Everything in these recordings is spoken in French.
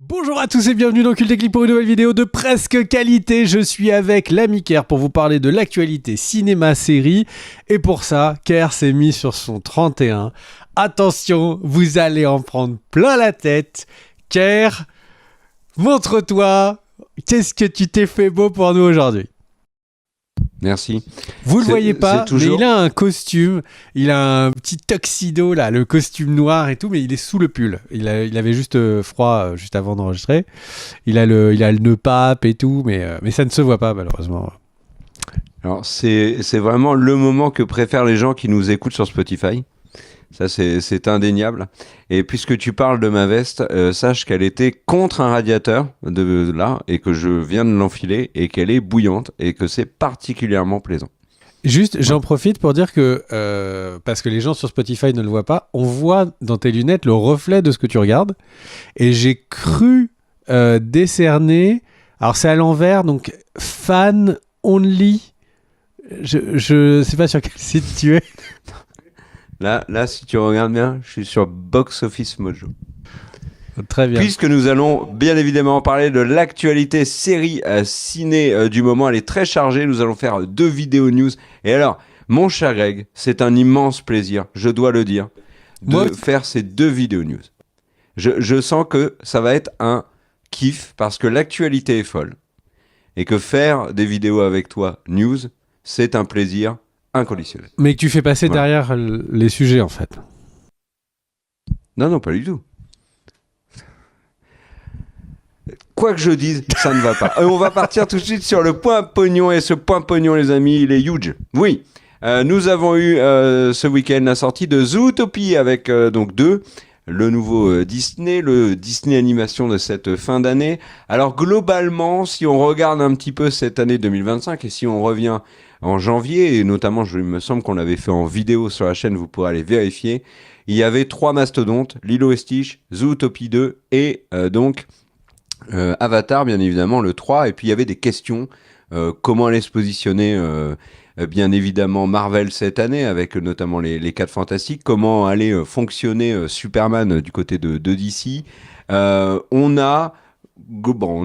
Bonjour à tous et bienvenue dans Cult & Clip pour une nouvelle vidéo de presque qualité. Je suis avec l'ami Ker pour vous parler de l'actualité cinéma-série. Et pour ça, Ker s'est mis sur son 31. Attention, vous allez en prendre plein la tête. Ker, montre-toi. Qu'est-ce que tu t'es fait beau pour nous aujourd'hui? Merci. Vous le voyez pas, toujours... mais il a un costume, il a un petit tuxedo là, le costume noir et tout, mais il est sous le pull. Il avait juste froid juste avant d'enregistrer. Il a le nœud pape et tout, mais ça ne se voit pas malheureusement. Alors c'est vraiment le moment que préfèrent les gens qui nous écoutent sur Spotify. Ça c'est indéniable. Et puisque tu parles de ma veste, sache qu'elle était contre un radiateur de là et que je viens de l'enfiler et qu'elle est bouillante et que c'est particulièrement plaisant. Juste, j'en profite pour dire que, parce que les gens sur Spotify ne le voient pas, on voit dans tes lunettes le reflet de ce que tu regardes. Et j'ai cru décerner, alors c'est à l'envers, donc fan only. Je sais pas sur quel site tu es. Là, si tu regardes bien, je suis sur Box Office Mojo. Très bien. Puisque nous allons bien évidemment parler de l'actualité série ciné du moment, elle est très chargée, nous allons faire 2 vidéos news. Et alors, mon cher Greg, c'est un immense plaisir, je dois le dire, de faire ces 2 vidéos news. Je sens que ça va être un kiff parce que l'actualité est folle. Et que faire des vidéos avec toi, news, c'est un plaisir inconditionnel. Mais que tu fais passer derrière les sujets en fait. Non, pas du tout. Quoi que je dise, ça ne va pas. On va partir tout de suite sur le point pognon. Et ce point pognon, les amis, il est huge. Oui, nous avons eu ce week-end la sortie de Zootopie avec donc 2. Le nouveau Disney, le Disney Animation de cette fin d'année. Alors globalement, si on regarde un petit peu cette année 2025 et si on revient en janvier, et notamment, il me semble qu'on l'avait fait en vidéo sur la chaîne, vous pourrez aller vérifier, il y avait 3 mastodontes, Lilo et Stitch, Zootopie 2 et donc Avatar, bien évidemment, le 3. Et puis il y avait des questions, comment allait se positionner bien évidemment Marvel cette année, avec notamment les 4 Fantastiques, comment allait fonctionner Superman du côté de DC. On a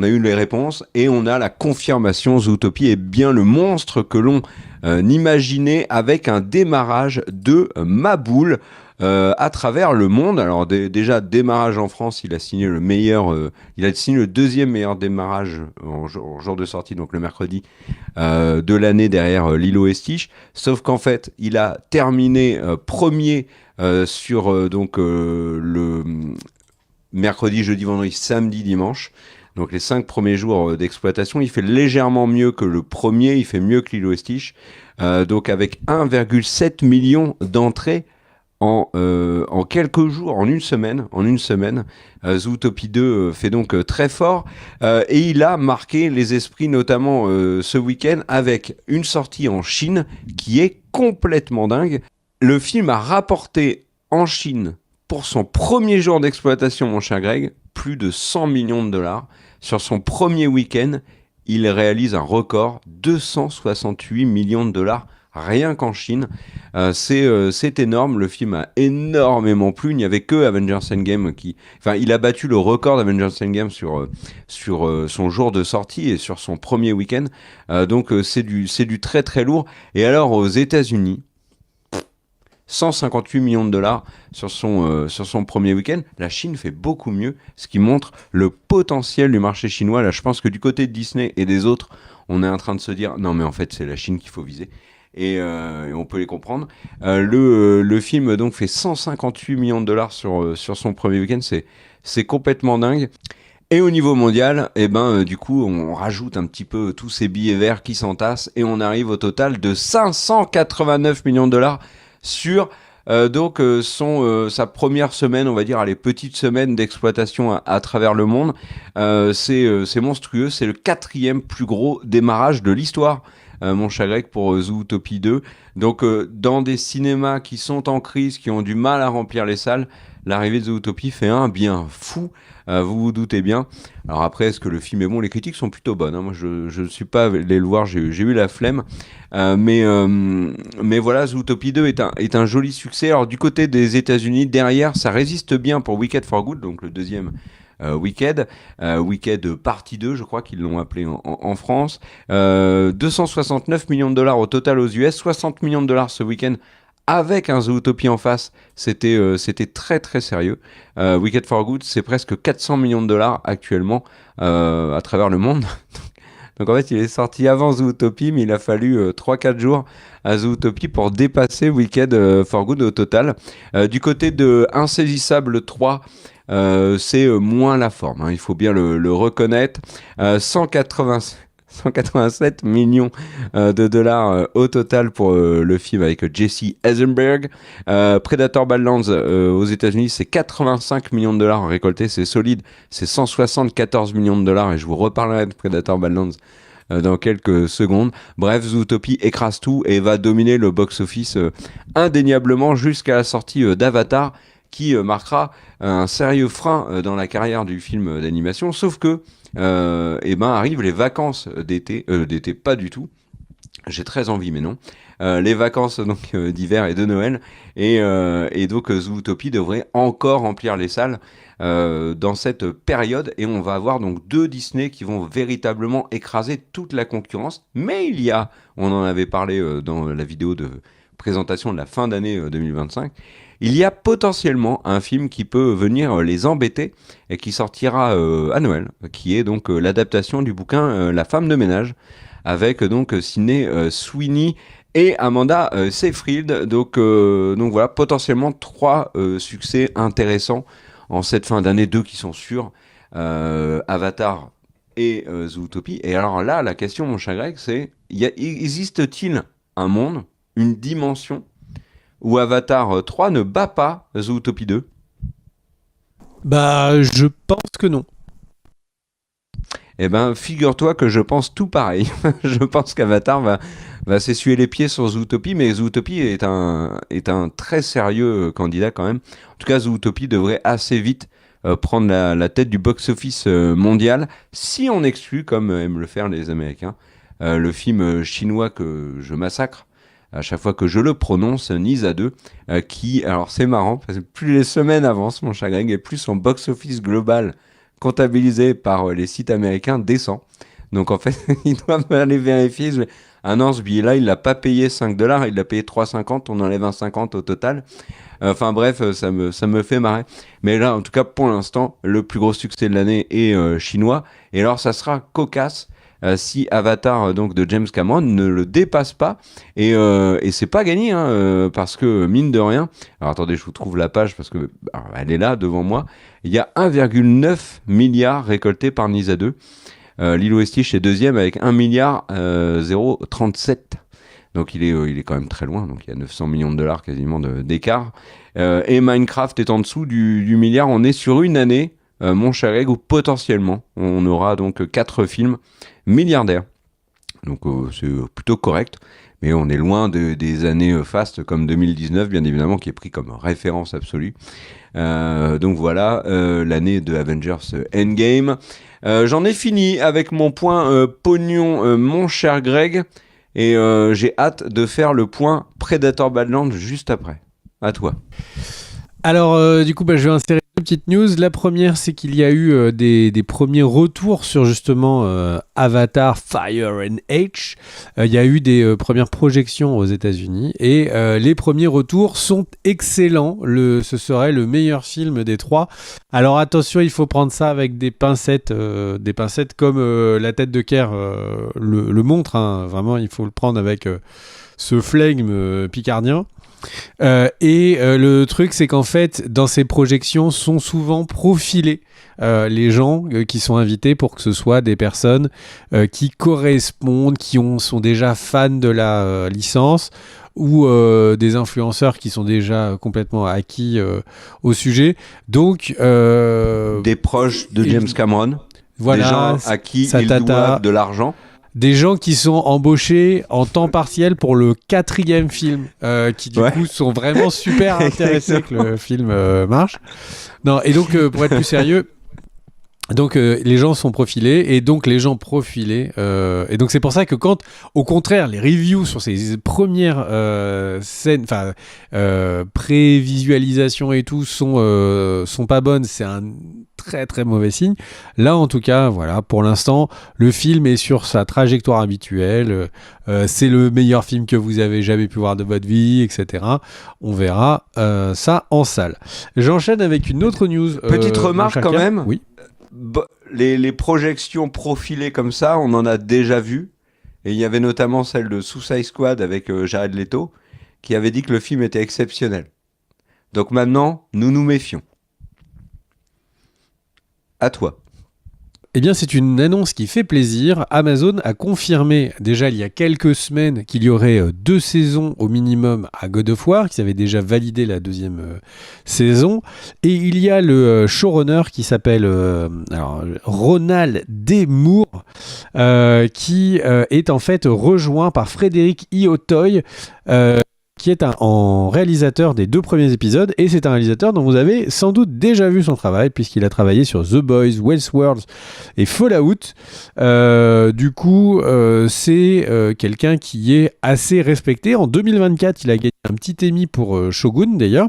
eu les réponses et on a la confirmation. Zootopie est bien le monstre que l'on imaginait, avec un démarrage de Maboul à travers le monde. Alors déjà, démarrage en France, il a signé le meilleur, il a signé le 2e meilleur démarrage en jour de sortie, donc le mercredi de l'année, derrière Lilo et Stitch. Sauf qu'en fait, il a terminé premier sur donc le mercredi, jeudi, vendredi, samedi, dimanche. Donc les 5 premiers jours d'exploitation. Il fait légèrement mieux que le premier, il fait mieux que Lilo et Stitch. Donc avec 1,7 million d'entrées en quelques jours, en une semaine. Zootopie 2 fait donc très fort. Et il a marqué les esprits, notamment ce week-end, avec une sortie en Chine qui est complètement dingue. Le film a rapporté en Chine, pour son premier jour d'exploitation, mon cher Greg, plus de 100 millions de dollars. Sur son premier week-end, il réalise un record, 268 millions de dollars, rien qu'en Chine. C'est énorme, le film a énormément plu. Il n'y avait que Avengers Endgame il a battu le record d'Avengers Endgame sur son jour de sortie et sur son premier week-end. Donc c'est du très très lourd. Et alors aux États-Unis, 158 millions de dollars sur son premier week-end. La Chine fait beaucoup mieux, ce qui montre le potentiel du marché chinois. Là, je pense que du côté de Disney et des autres, on est en train de se dire non, mais en fait, c'est la Chine qu'il faut viser. Et on peut les comprendre. Le film donc fait 158 millions de dollars sur son premier week-end. C'est complètement dingue. Et au niveau mondial, du coup, on rajoute un petit peu tous ces billets verts qui s'entassent et on arrive au total de 589 millions de dollars sur sa première semaine, on va dire, les petites semaines d'exploitation à travers le monde. C'est monstrueux, c'est le 4e plus gros démarrage de l'histoire, mon cher Greg, pour Zootopie 2. Donc dans des cinémas qui sont en crise, qui ont du mal à remplir les salles, l'arrivée de Zootopie fait un bien fou, vous vous doutez bien. Alors après, est-ce que le film est bon? Les critiques sont plutôt bonnes, hein. Moi je ne suis pas allé le voir, j'ai eu la flemme. Mais voilà, Zootopie 2 est un joli succès. Alors du côté des États-Unis, derrière, ça résiste bien pour Wicked for Good, donc le deuxième Wicked. Wicked partie 2, je crois qu'ils l'ont appelé en France. 269 millions de dollars au total aux US, 60 millions de dollars ce week-end avec un Zootopie en face. C'était très très sérieux. Wicked for Good, c'est presque 400 millions de dollars actuellement à travers le monde. Donc en fait, il est sorti avant Zootopie, mais il a fallu 3-4 jours à Zootopie pour dépasser Wicked for Good au total. Du côté de Insaisissable 3, c'est moins la forme, hein, il faut bien le reconnaître. 187 millions de dollars au total pour le film avec Jesse Eisenberg. Predator Badlands aux États-Unis, c'est 85 millions de dollars récoltés, c'est solide, c'est 174 millions de dollars et je vous reparlerai de Predator Badlands dans quelques secondes. Bref, Zootopie écrase tout et va dominer le box-office indéniablement jusqu'à la sortie d'Avatar, qui marquera un sérieux frein dans la carrière du film d'animation, sauf que arrivent les vacances d'été pas du tout, j'ai très envie mais non, les vacances donc d'hiver et de Noël, et donc Zootopie devrait encore remplir les salles dans cette période, et on va avoir donc 2 Disney qui vont véritablement écraser toute la concurrence. Mais on en avait parlé dans la vidéo de présentation de la fin d'année 2025, il y a potentiellement un film qui peut venir les embêter et qui sortira à Noël, qui est donc l'adaptation du bouquin La femme de ménage, avec donc Sydney Sweeney et Amanda Seyfried. Donc voilà, potentiellement 3 succès intéressants en cette fin d'année, 2 qui sont sûrs, Avatar et Zootopie. Et alors là, la question, mon cher Greg, c'est existe-t-il un monde, une dimension où Avatar 3 ne bat pas Zootopie 2? Bah, je pense que non. Eh ben, figure-toi que je pense tout pareil. Je pense qu'Avatar va s'essuyer les pieds sur Zootopie, mais Zootopie est un très sérieux candidat quand même. En tout cas, Zootopie devrait assez vite prendre la tête du box-office mondial, si on exclut, comme aiment le faire les Américains, le film chinois que je massacre à chaque fois que je le prononce, Nisa 2, qui, alors c'est marrant, parce que plus les semaines avancent, mon cher Greg, et plus son box-office global comptabilisé par les sites américains descend. Donc en fait, ils doivent aller vérifier. Ah non, ce billet-là, il l'a pas payé 5 $, il l'a payé 3,50, on enlève 1,50 au total. Enfin bref, ça me fait marrer. Mais là, en tout cas, pour l'instant, le plus gros succès de l'année est chinois. Et alors, ça sera cocasse si Avatar donc de James Cameron ne le dépasse pas, et c'est pas gagné, hein, parce que mine de rien, alors attendez, je vous trouve la page parce que elle est là devant moi, il y a 1,9 milliard récolté par Nisa 2. Lilo et Stitch est deuxième avec 1 milliard 0,37. Donc il est quand même très loin, donc il y a 900 millions de dollars quasiment d'écart. Et Minecraft est en dessous du milliard. On est sur une année, mon cher Greg, où potentiellement on aura donc 4 films milliardaires. Donc c'est plutôt correct, mais on est loin des années fastes comme 2019, bien évidemment, qui est pris comme référence absolue. Donc voilà, l'année de Avengers Endgame. J'en ai fini avec mon point pognon, mon cher Greg, et j'ai hâte de faire le point Predator Badlands juste après. À toi. Alors, du coup, je vais insérer 2 petites news. La première, c'est qu'il y a eu des premiers retours sur justement Avatar Fire and Ash. Il y a eu des premières projections aux États-Unis et les premiers retours sont excellents. Ce serait le meilleur film des 3. Alors attention, il faut prendre ça avec des pincettes comme la tête de Kerr le montre. Hein. Vraiment, il faut le prendre avec ce flegme picardien. Le truc, c'est qu'en fait, dans ces projections sont souvent profilés les gens qui sont invités pour que ce soit des personnes qui correspondent, sont déjà fans de la licence, ou des influenceurs qui sont déjà complètement acquis au sujet. Donc, des proches de James Cameron, voilà, des gens à qui il doit de l'argent. Des gens qui sont embauchés en temps partiel pour le 4e film, qui du coup sont vraiment super intéressés que le film marche. Non, et donc pour être plus sérieux, Donc les gens sont profilés et donc les gens profilés et donc c'est pour ça que quand au contraire les reviews sur ces premières scènes, enfin pré-visualisation et tout sont pas bonnes, c'est un très très mauvais signe. Là en tout cas voilà, pour l'instant le film est sur sa trajectoire habituelle, c'est le meilleur film que vous avez jamais pu voir de votre vie, etc. On verra ça en salle. J'enchaîne avec une autre news. Petite remarque quand même. Oui. Les projections profilées comme ça, on en a déjà vu. Et il y avait notamment celle de Suicide Squad avec Jared Leto, qui avait dit que le film était exceptionnel. Donc maintenant, nous nous méfions. À toi. Eh bien, c'est une annonce qui fait plaisir. Amazon a confirmé déjà il y a quelques semaines qu'il y aurait 2 saisons au minimum à God of War, qu'ils avaient déjà validé la 2e saison. Et il y a le showrunner qui s'appelle Ronald D. Moore, qui est en fait rejoint par Frédéric Iotoy, qui est en réalisateur des 2 premiers épisodes, et c'est un réalisateur dont vous avez sans doute déjà vu son travail, puisqu'il a travaillé sur The Boys, Westworld et Fallout. Du coup, c'est quelqu'un qui est assez respecté. En 2024, il a gagné un petit Emmy pour Shogun, d'ailleurs.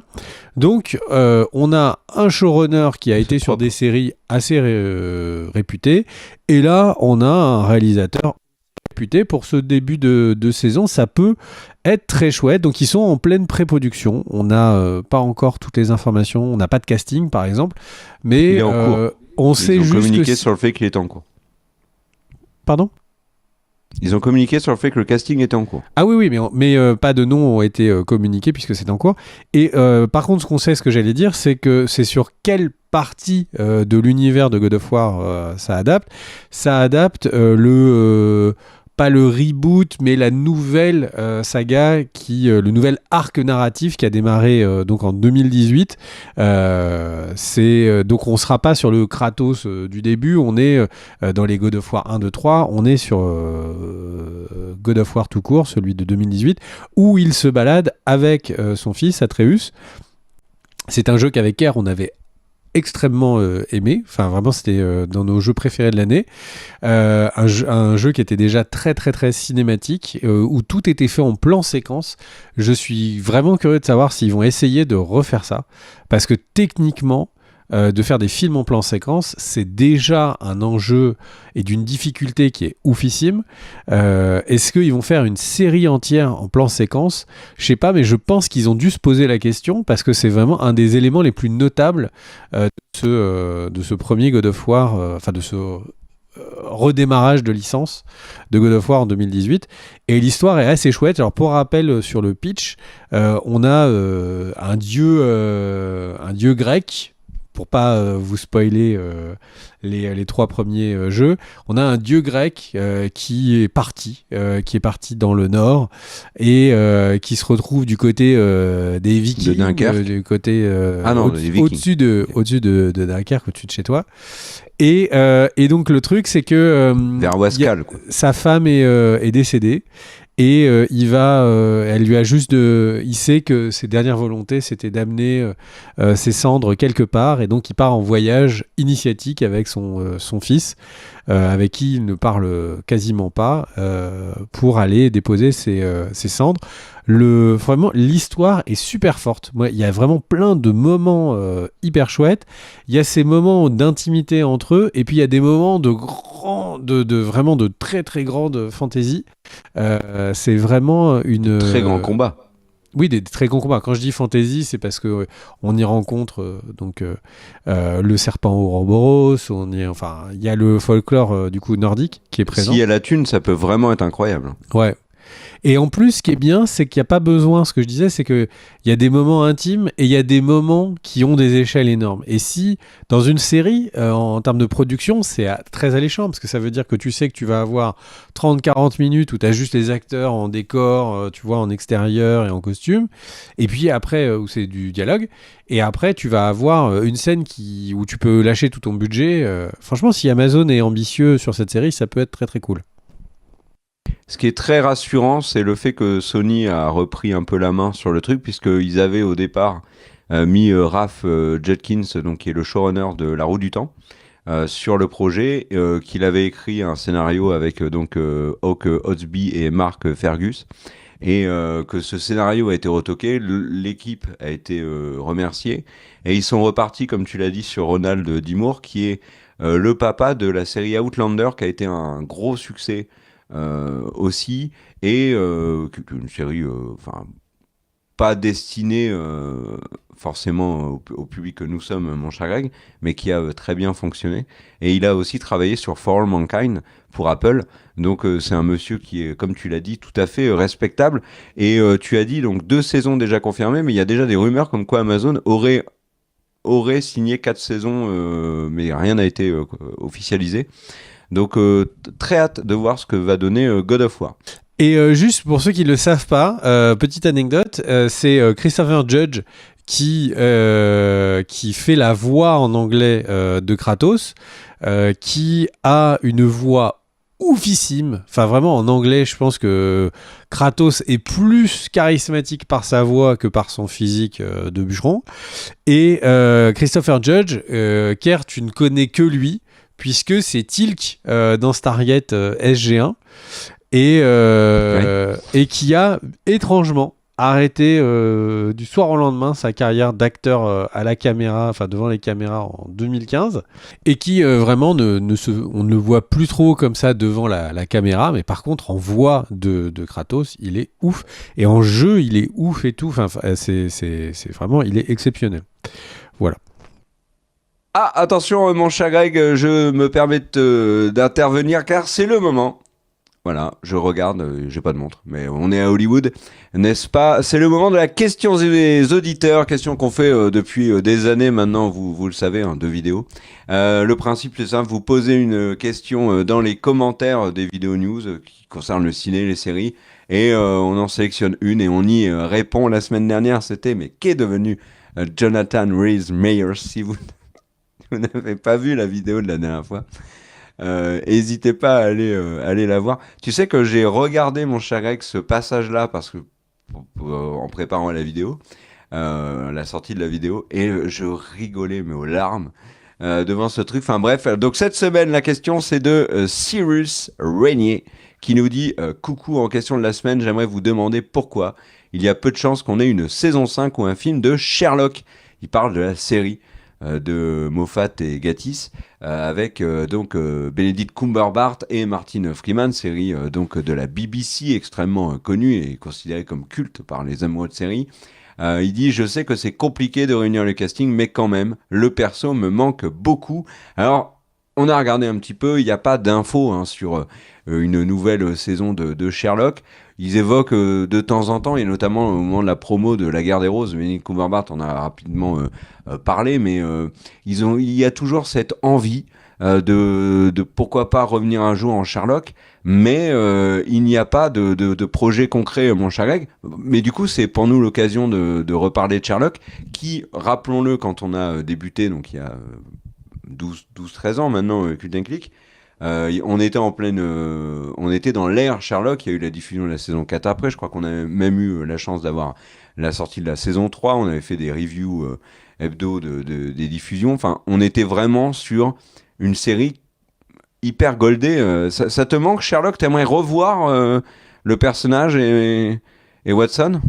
Donc, on a un showrunner qui a été sur des séries assez réputées, et là, on a un réalisateur réputé pour ce début de saison. Ça peut être très chouette. Donc ils sont en pleine pré-production. On n'a pas encore toutes les informations. On n'a pas de casting par exemple, mais il est en cours. On sait Ils ont juste communiqué sur le fait qu'il est en cours. Pardon ? Ils ont communiqué sur le fait que le casting était en cours. Ah oui, mais pas de noms ont été communiqués puisque c'est en cours. Et par contre, ce qu'on sait, ce que j'allais dire, c'est que c'est sur quelle partie de l'univers de God of War ça adapte. Ça adapte pas le reboot, mais la nouvelle saga, le nouvel arc narratif qui a démarré donc en 2018. Donc on ne sera pas sur le Kratos du début, on est dans les God of War 1, 2, 3, on est sur God of War tout court, celui de 2018, où il se balade avec son fils Atreus. C'est un jeu qu'avec Kerr on avait extrêmement aimé, enfin vraiment c'était dans nos jeux préférés de l'année, un jeu qui était déjà très très très cinématique, où tout était fait en plan séquence. Je suis vraiment curieux de savoir s'ils vont essayer de refaire ça, parce que techniquement de faire des films en plan séquence, c'est déjà un enjeu et d'une difficulté qui est oufissime. Est-ce qu'ils vont faire une série entière en plan séquence ? Je sais pas, mais je pense qu'ils ont dû se poser la question, parce que c'est vraiment un des éléments les plus notables de ce premier God of War, enfin de ce redémarrage de licence de God of War en 2018, et l'histoire est assez chouette. Alors pour rappel sur le pitch, on a un dieu grec. Pour pas vous spoiler les 3 premiers jeux, on a un dieu grec qui est parti dans le nord et qui se retrouve du côté des Vikings, de Dunkerque. Du côté au-dessus de Dunkerque, au-dessus de chez toi. Et donc le truc c'est que vers Wascal, sa femme est décédée. Et elle lui a juste il sait que ses dernières volontés, c'était d'amener ses cendres quelque part, et donc il part en voyage initiatique avec son fils, avec qui il ne parle quasiment pas, pour aller déposer ses cendres. Vraiment, l'histoire est super forte. Moi, il y a vraiment plein de moments hyper chouettes. Il y a ces moments d'intimité entre eux, et puis il y a des moments vraiment de très très grande fantaisie. C'est vraiment une très grand combat. Oui, des très grands combats. Quand je dis fantasy, c'est parce que on y rencontre le serpent Ouroboros. Il y a le folklore du coup nordique qui est présent. S'il y a la thune, ça peut vraiment être incroyable. Ouais. Et en plus, ce qui est bien, c'est qu'il n'y a pas besoin, ce que je disais, c'est qu'il y a des moments intimes et il y a des moments qui ont des échelles énormes. Et si, dans une série, en termes de production, c'est très alléchant, parce que ça veut dire que tu sais que tu vas avoir 30-40 minutes où tu as juste les acteurs en décor, tu vois, en extérieur et en costume, et puis après, où c'est du dialogue, et après, tu vas avoir une scène où tu peux lâcher tout ton budget. Franchement, si Amazon est ambitieux sur cette série, ça peut être très très cool. Ce qui est très rassurant, c'est le fait que Sony a repris un peu la main sur le truc, puisqu'ils avaient au départ mis Raph Judkins, donc, qui est le showrunner de La Roue du Temps, sur le projet, qu'il avait écrit un scénario avec Hawk Oatsby et Mark Fergus, et que ce scénario a été retoqué, l'équipe a été remerciée, et ils sont repartis, comme tu l'as dit, sur Ronald D. Moore, qui est le papa de la série Outlander, qui a été un gros succès aussi, et une série pas destinée forcément au public que nous sommes, mon cher Greg, mais qui a très bien fonctionné. Et il a aussi travaillé sur For All Mankind pour Apple. Donc c'est un monsieur qui est, comme tu l'as dit, tout à fait respectable. Et tu as dit donc 2 saisons déjà confirmées, mais il y a déjà des rumeurs comme quoi Amazon aurait signé 4 saisons, mais rien n'a été officialisé. Donc très hâte de voir ce que va donner God of War. Et juste pour ceux qui ne le savent pas, petite anecdote, c'est Christopher Judge qui fait la voix en anglais de Kratos, qui a une voix oufissime. Enfin vraiment en anglais, je pense que Kratos est plus charismatique par sa voix que par son physique de bûcheron. Et Christopher Judge, Kerr, tu ne connais que lui, puisque c'est Teal'c dans Stargate SG1. Et qui a étrangement arrêté du soir au lendemain sa carrière d'acteur à la caméra, enfin devant les caméras en 2015, et qui vraiment on ne le voit plus trop comme ça devant la caméra, mais par contre en voix de Kratos il est ouf, et en jeu il est ouf et tout, enfin c'est vraiment, il est exceptionnel. Voilà. Ah, attention mon cher Greg, je me permets d'intervenir car c'est le moment. Voilà, je regarde, j'ai pas de montre, mais on est à Hollywood, n'est-ce pas? C'est le moment de la question des auditeurs, question qu'on fait depuis des années maintenant, vous le savez, hein, de vidéos. Le principe c'est simple, vous posez une question dans les commentaires des vidéos news qui concernent le ciné, les séries, et on en sélectionne une et on y répond. La semaine dernière, c'était, mais qu'est devenu Jonathan Rhys Meyers, si vous n'avez pas vu la vidéo de la dernière fois? N'hésitez pas à aller la voir. Tu sais que j'ai regardé, mon cher Greg, ce passage-là parce que en préparant la vidéo, la sortie de la vidéo, et je rigolais mais aux larmes devant ce truc. Enfin bref, donc cette semaine, la question c'est de Cyrus Régnier qui nous dit coucou, en question de la semaine, j'aimerais vous demander pourquoi il y a peu de chances qu'on ait une saison 5 ou un film de Sherlock. Il parle de la série de Moffat et Gatiss avec Benedict Cumberbatch et Martin Freeman, série donc de la BBC extrêmement connue et considérée comme culte par les amoureux de série. Il dit, je sais que c'est compliqué de réunir le casting, mais quand même le perso me manque beaucoup. Alors on a regardé un petit peu, il n'y a pas d'infos sur une nouvelle saison de Sherlock. Ils évoquent de temps en temps, et notamment au moment de la promo de La Guerre des Roses, Benedict Cumberbatch en a rapidement parlé, mais il y a toujours cette envie de pourquoi pas revenir un jour en Sherlock, mais il n'y a pas de projet concret, mon cher Greg. Mais du coup, c'est pour nous l'occasion de reparler de Sherlock, qui, rappelons-le, quand on a débuté, donc il y a 12-13 ans maintenant, Cult & Click, on était on était dans l'ère Sherlock. Il y a eu la diffusion de la saison 4 après. Je crois qu'on a même eu la chance d'avoir la sortie de la saison 3. On avait fait des reviews hebdo des diffusions. Enfin, on était vraiment sur une série hyper goldée. Ça te manque, Sherlock? T'aimerais revoir le personnage et Watson?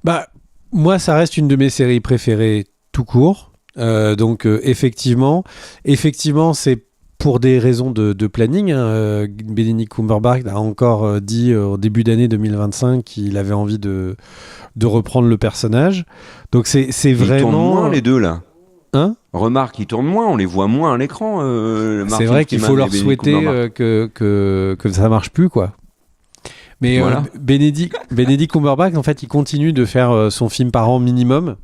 Bah, moi, ça reste une de mes séries préférées tout court. Donc effectivement, c'est pour des raisons de planning. Benedict Cumberbatch a encore dit au début d'année 2025 qu'il avait envie de reprendre le personnage. Donc c'est vraiment... Ils tournent moins les deux là. Hein? Remarque, ils tournent moins, on les voit moins à l'écran. C'est vrai qu'il faut leur souhaiter que ça marche plus, quoi. Mais voilà. Benedict Cumberbatch, en fait, il continue de faire son film par an minimum.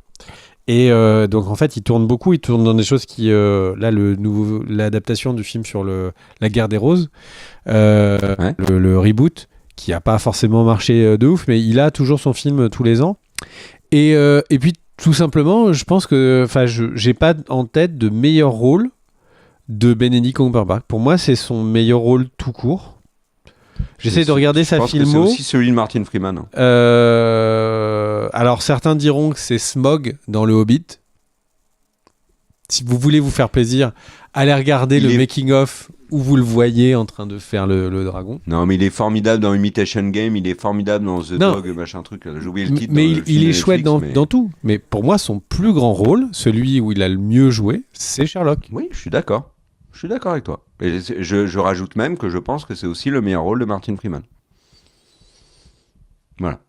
Et donc en fait il tourne beaucoup, il tourne dans des choses qui là l'adaptation du film sur la guerre des roses, ouais. le reboot qui a pas forcément marché de ouf, mais il a toujours son film tous les ans, et puis tout simplement je pense que j'ai pas en tête de meilleur rôle de Benedict Cumberbatch. Pour moi c'est son meilleur rôle tout court. J'essaie de regarder sa filmo. C'est aussi celui de Martin Freeman. Alors certains diront que c'est Smaug dans Le Hobbit. Si vous voulez vous faire plaisir, allez regarder le making-of où vous le voyez en train de faire le dragon. Non, mais il est formidable dans Imitation Game, il est formidable dans The Dog, machin truc. J'ai oublié le titre. Mais il est chouette dans tout. Mais pour moi, son plus grand rôle, celui où il a le mieux joué, c'est Sherlock. Oui, je suis d'accord. Je suis d'accord avec toi. Et je rajoute même que je pense que c'est aussi le meilleur rôle de Martin Freeman. Voilà.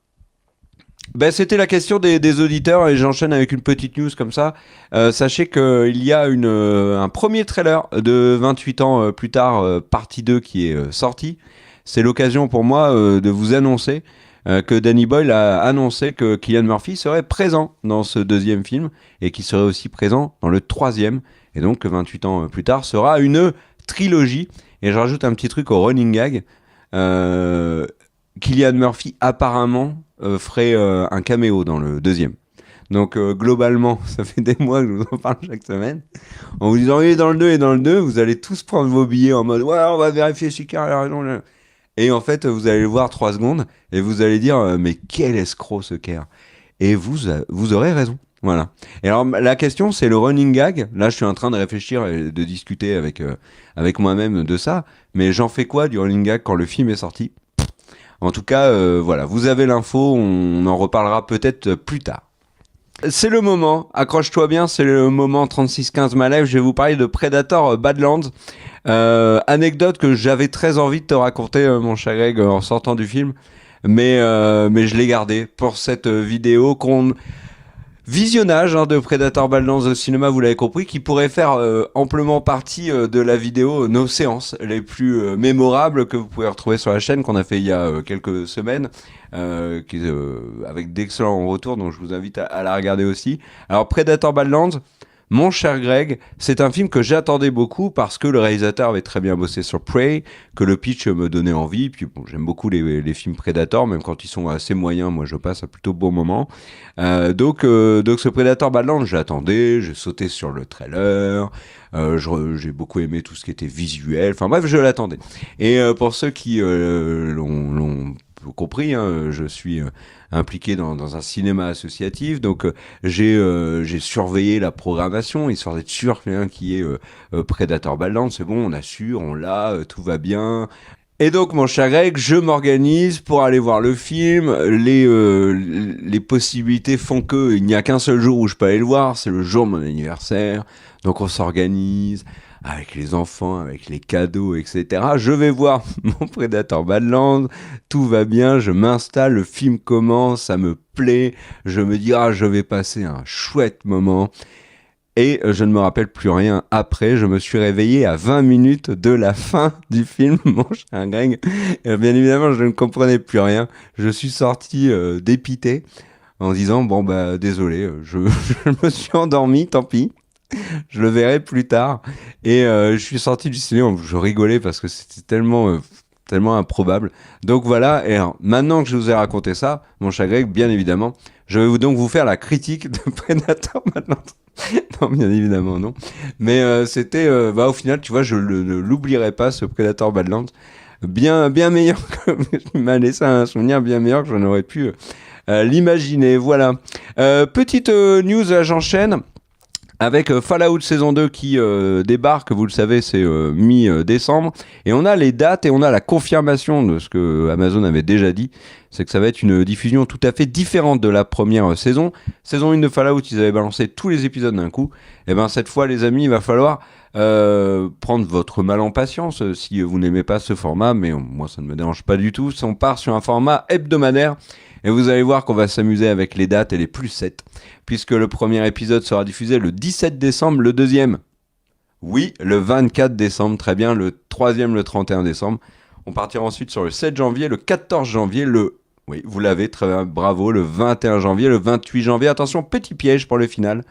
Ben, c'était la question des auditeurs et j'enchaîne avec une petite news comme ça. Sachez qu'il y a un premier trailer de 28 ans plus tard, partie 2 qui est sorti. C'est l'occasion pour moi de vous annoncer que Danny Boyle a annoncé que Cillian Murphy serait présent dans ce deuxième film et qu'il serait aussi présent dans le troisième. Et donc 28 ans plus tard sera une trilogie. Et je rajoute un petit truc au running gag. Cillian Murphy apparemment ferait un caméo dans le deuxième. Donc globalement, ça fait des mois que je vous en parle chaque semaine. En vous disant, il est dans le 2 et dans le 2, vous allez tous prendre vos billets en mode, ouais, on va vérifier si Carl a raison. Et en fait, vous allez le voir 3 secondes et vous allez dire, mais quel escroc ce Kerr. Et vous aurez raison. Voilà. Et alors, la question, c'est le running gag. Là, je suis en train de réfléchir et de discuter avec moi-même de ça. Mais j'en fais quoi du running gag quand le film est sorti ? En tout cas, voilà, vous avez l'info, on en reparlera peut-être plus tard. C'est le moment, accroche-toi bien, c'est le moment 3615 Malève, je vais vous parler de Predator Badlands. Anecdote que j'avais très envie de te raconter, mon cher Greg, en sortant du film, mais je l'ai gardé pour cette vidéo visionnage de Predator Badlands au cinéma, vous l'avez compris, qui pourrait faire amplement partie de la vidéo nos séances les plus mémorables que vous pouvez retrouver sur la chaîne, qu'on a fait il y a quelques semaines, avec d'excellents retours, donc je vous invite à la regarder aussi. Alors Predator Badlands, mon cher Greg, c'est un film que j'attendais beaucoup parce que le réalisateur avait très bien bossé sur Prey, que le pitch me donnait envie, puis bon, j'aime beaucoup les films Predator, même quand ils sont assez moyens, moi je passe un plutôt bon moment. Donc ce Predator Badlands, j'attendais, j'ai sauté sur le trailer, j'ai beaucoup aimé tout ce qui était visuel, enfin bref, je l'attendais. Et pour ceux qui l'ont compris, je suis impliqué dans un cinéma associatif, donc j'ai surveillé la programmation, histoire d'être sûr qu'il y ait Predator Badlands, c'est bon, on assure, on l'a, tout va bien. Et donc mon cher Greg, je m'organise pour aller voir le film, les possibilités font qu'il n'y a qu'un seul jour où je peux aller le voir, c'est le jour de mon anniversaire, donc on s'organise avec les enfants, avec les cadeaux, etc. Je vais voir mon Predator Badlands, tout va bien, je m'installe, le film commence, ça me plaît, je me dis, je vais passer un chouette moment. Et je ne me rappelle plus rien après, je me suis réveillé à 20 minutes de la fin du film, mon cher Greg. Et bien évidemment, je ne comprenais plus rien. Je suis sorti dépité en disant, désolé, je me suis endormi, tant pis. Je le verrai plus tard. Et je suis sorti du cinéma, je rigolais parce que c'était tellement improbable. Donc voilà, et alors, maintenant que je vous ai raconté ça, mon cher Greg, bien évidemment, je vais donc vous faire la critique de Predator Badlands. Non, bien évidemment, non. Mais c'était, au final, tu vois, je ne l'oublierai pas, ce Predator Badlands. Bien meilleur que... Il m'a laissé un souvenir bien meilleur que je n'aurais pu l'imaginer. Voilà. Petite news, là, j'enchaîne. Avec Fallout saison 2 qui débarque, vous le savez, c'est mi-décembre. Et on a les dates et on a la confirmation de ce que Amazon avait déjà dit. C'est que ça va être une diffusion tout à fait différente de la première saison. Saison 1 de Fallout, ils avaient balancé tous les épisodes d'un coup. Et ben cette fois, les amis, il va falloir prendre votre mal en patience si vous n'aimez pas ce format. Mais moi, ça ne me dérange pas du tout. On part sur un format hebdomadaire. Et vous allez voir qu'on va s'amuser avec les dates et les plus 7, puisque le premier épisode sera diffusé le 17 décembre, le deuxième, oui, le 24 décembre, très bien, le troisième, le 31 décembre. On partira ensuite sur le 7 janvier, le 14 janvier, oui, vous l'avez, très bien, bravo, le 21 janvier, le 28 janvier. Attention, petit piège pour le final.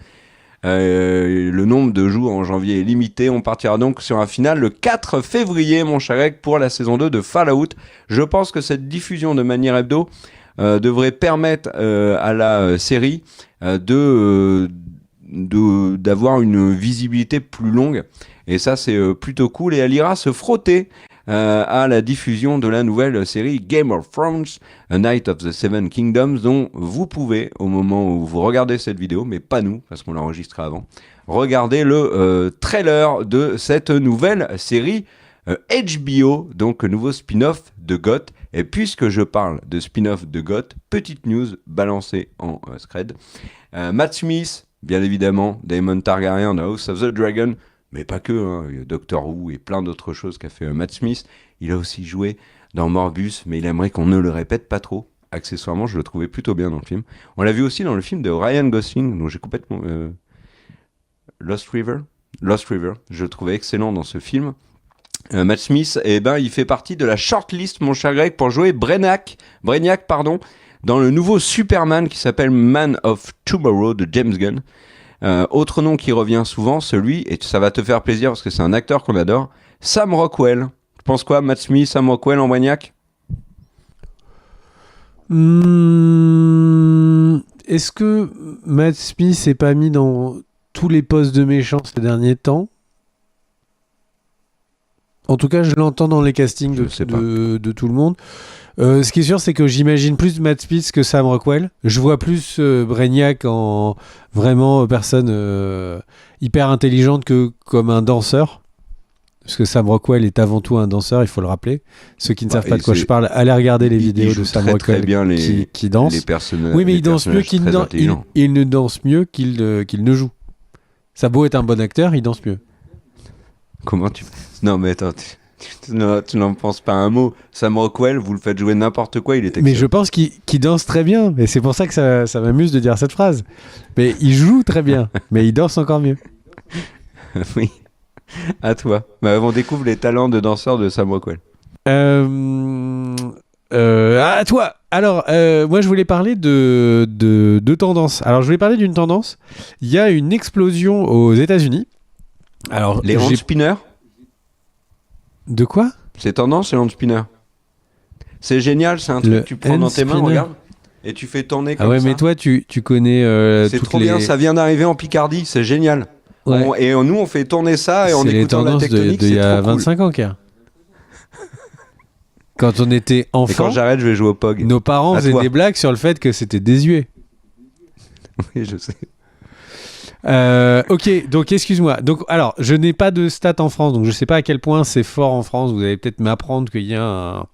Le nombre de jours en janvier est limité. On partira donc sur un final le 4 février, mon cher Greg, pour la saison 2 de Fallout. Je pense que cette diffusion de manière hebdo devrait permettre à la série d'avoir une visibilité plus longue. Et ça, c'est plutôt cool. Et elle ira se frotter à la diffusion de la nouvelle série Game of Thrones, A Night of the Seven Kingdoms, dont vous pouvez, au moment où vous regardez cette vidéo, mais pas nous, parce qu'on l'enregistrera avant, regarder le trailer de cette nouvelle série HBO, donc nouveau spin-off de GOT. Et puisque je parle de spin-off de GOT, petite news balancée en scred. Matt Smith, bien évidemment, Daemon Targaryen, House of the Dragon, mais pas que, hein, il y a Doctor Who et plein d'autres choses qu'a fait Matt Smith. Il a aussi joué dans Morbius, mais il aimerait qu'on ne le répète pas trop. Accessoirement, je le trouvais plutôt bien dans le film. On l'a vu aussi dans le film de Ryan Gosling, dont j'ai complètement... Lost River, je le trouvais excellent dans ce film. Matt Smith, il fait partie de la shortlist, mon cher Greg, pour jouer Brainiac, dans le nouveau Superman qui s'appelle Man of Tomorrow de James Gunn. Autre nom qui revient souvent, celui, et ça va te faire plaisir parce que c'est un acteur qu'on adore, Sam Rockwell. Tu penses quoi, Matt Smith, Sam Rockwell en Brainiac? Est-ce que Matt Smith s'est pas mis dans tous les postes de méchants ces derniers temps? En tout cas, je l'entends dans les castings de tout le monde. Ce qui est sûr, c'est que j'imagine plus Matt Smith que Sam Rockwell. Je vois plus Brainiac en vraiment personne hyper intelligente que comme un danseur. Parce que Sam Rockwell est avant tout un danseur, il faut le rappeler. Ceux qui ne savent pas de quoi je parle, allez regarder les vidéos de Sam Rockwell qui danse. Oui, mais il danse mieux qu'il il ne danse mieux qu'il ne joue. Ça a beau être un bon acteur, il danse mieux. Comment tu... Non mais attends, tu n'en penses pas un mot. Sam Rockwell, vous le faites jouer n'importe quoi, il est excellent. Mais je pense qu'il danse très bien, et c'est pour ça que ça m'amuse de dire cette phrase. Mais il joue très bien, mais il danse encore mieux. Oui, à toi. On découvre les talents de danseur de Sam Rockwell. À toi. Alors, moi je voulais parler de tendance. Alors je voulais parler d'une tendance. Il y a une explosion aux États-Unis. Alors, les hand spinners. De quoi? C'est tendance, les hand spinners. C'est génial, c'est un truc que tu prends dans tes mains, regarde, et tu fais tourner comme ça. Ah ouais, mais toi, tu connais c'est trop bien, ça vient d'arriver en Picardie, c'est génial. Ouais. Nous, on fait tourner ça et en écoutant la tectonique, c'est trop cool. C'est les tendances d'il y a 25 ans, Pierre. Quand on était enfant, et quand j'arrête, je vais jouer au POG. Nos parents faisaient des blagues sur le fait que c'était désuet. Oui, je sais. Ok, donc excuse-moi. Donc, alors, je n'ai pas de stats en France, donc je ne sais pas à quel point c'est fort en France. Vous allez peut-être m'apprendre qu'il y a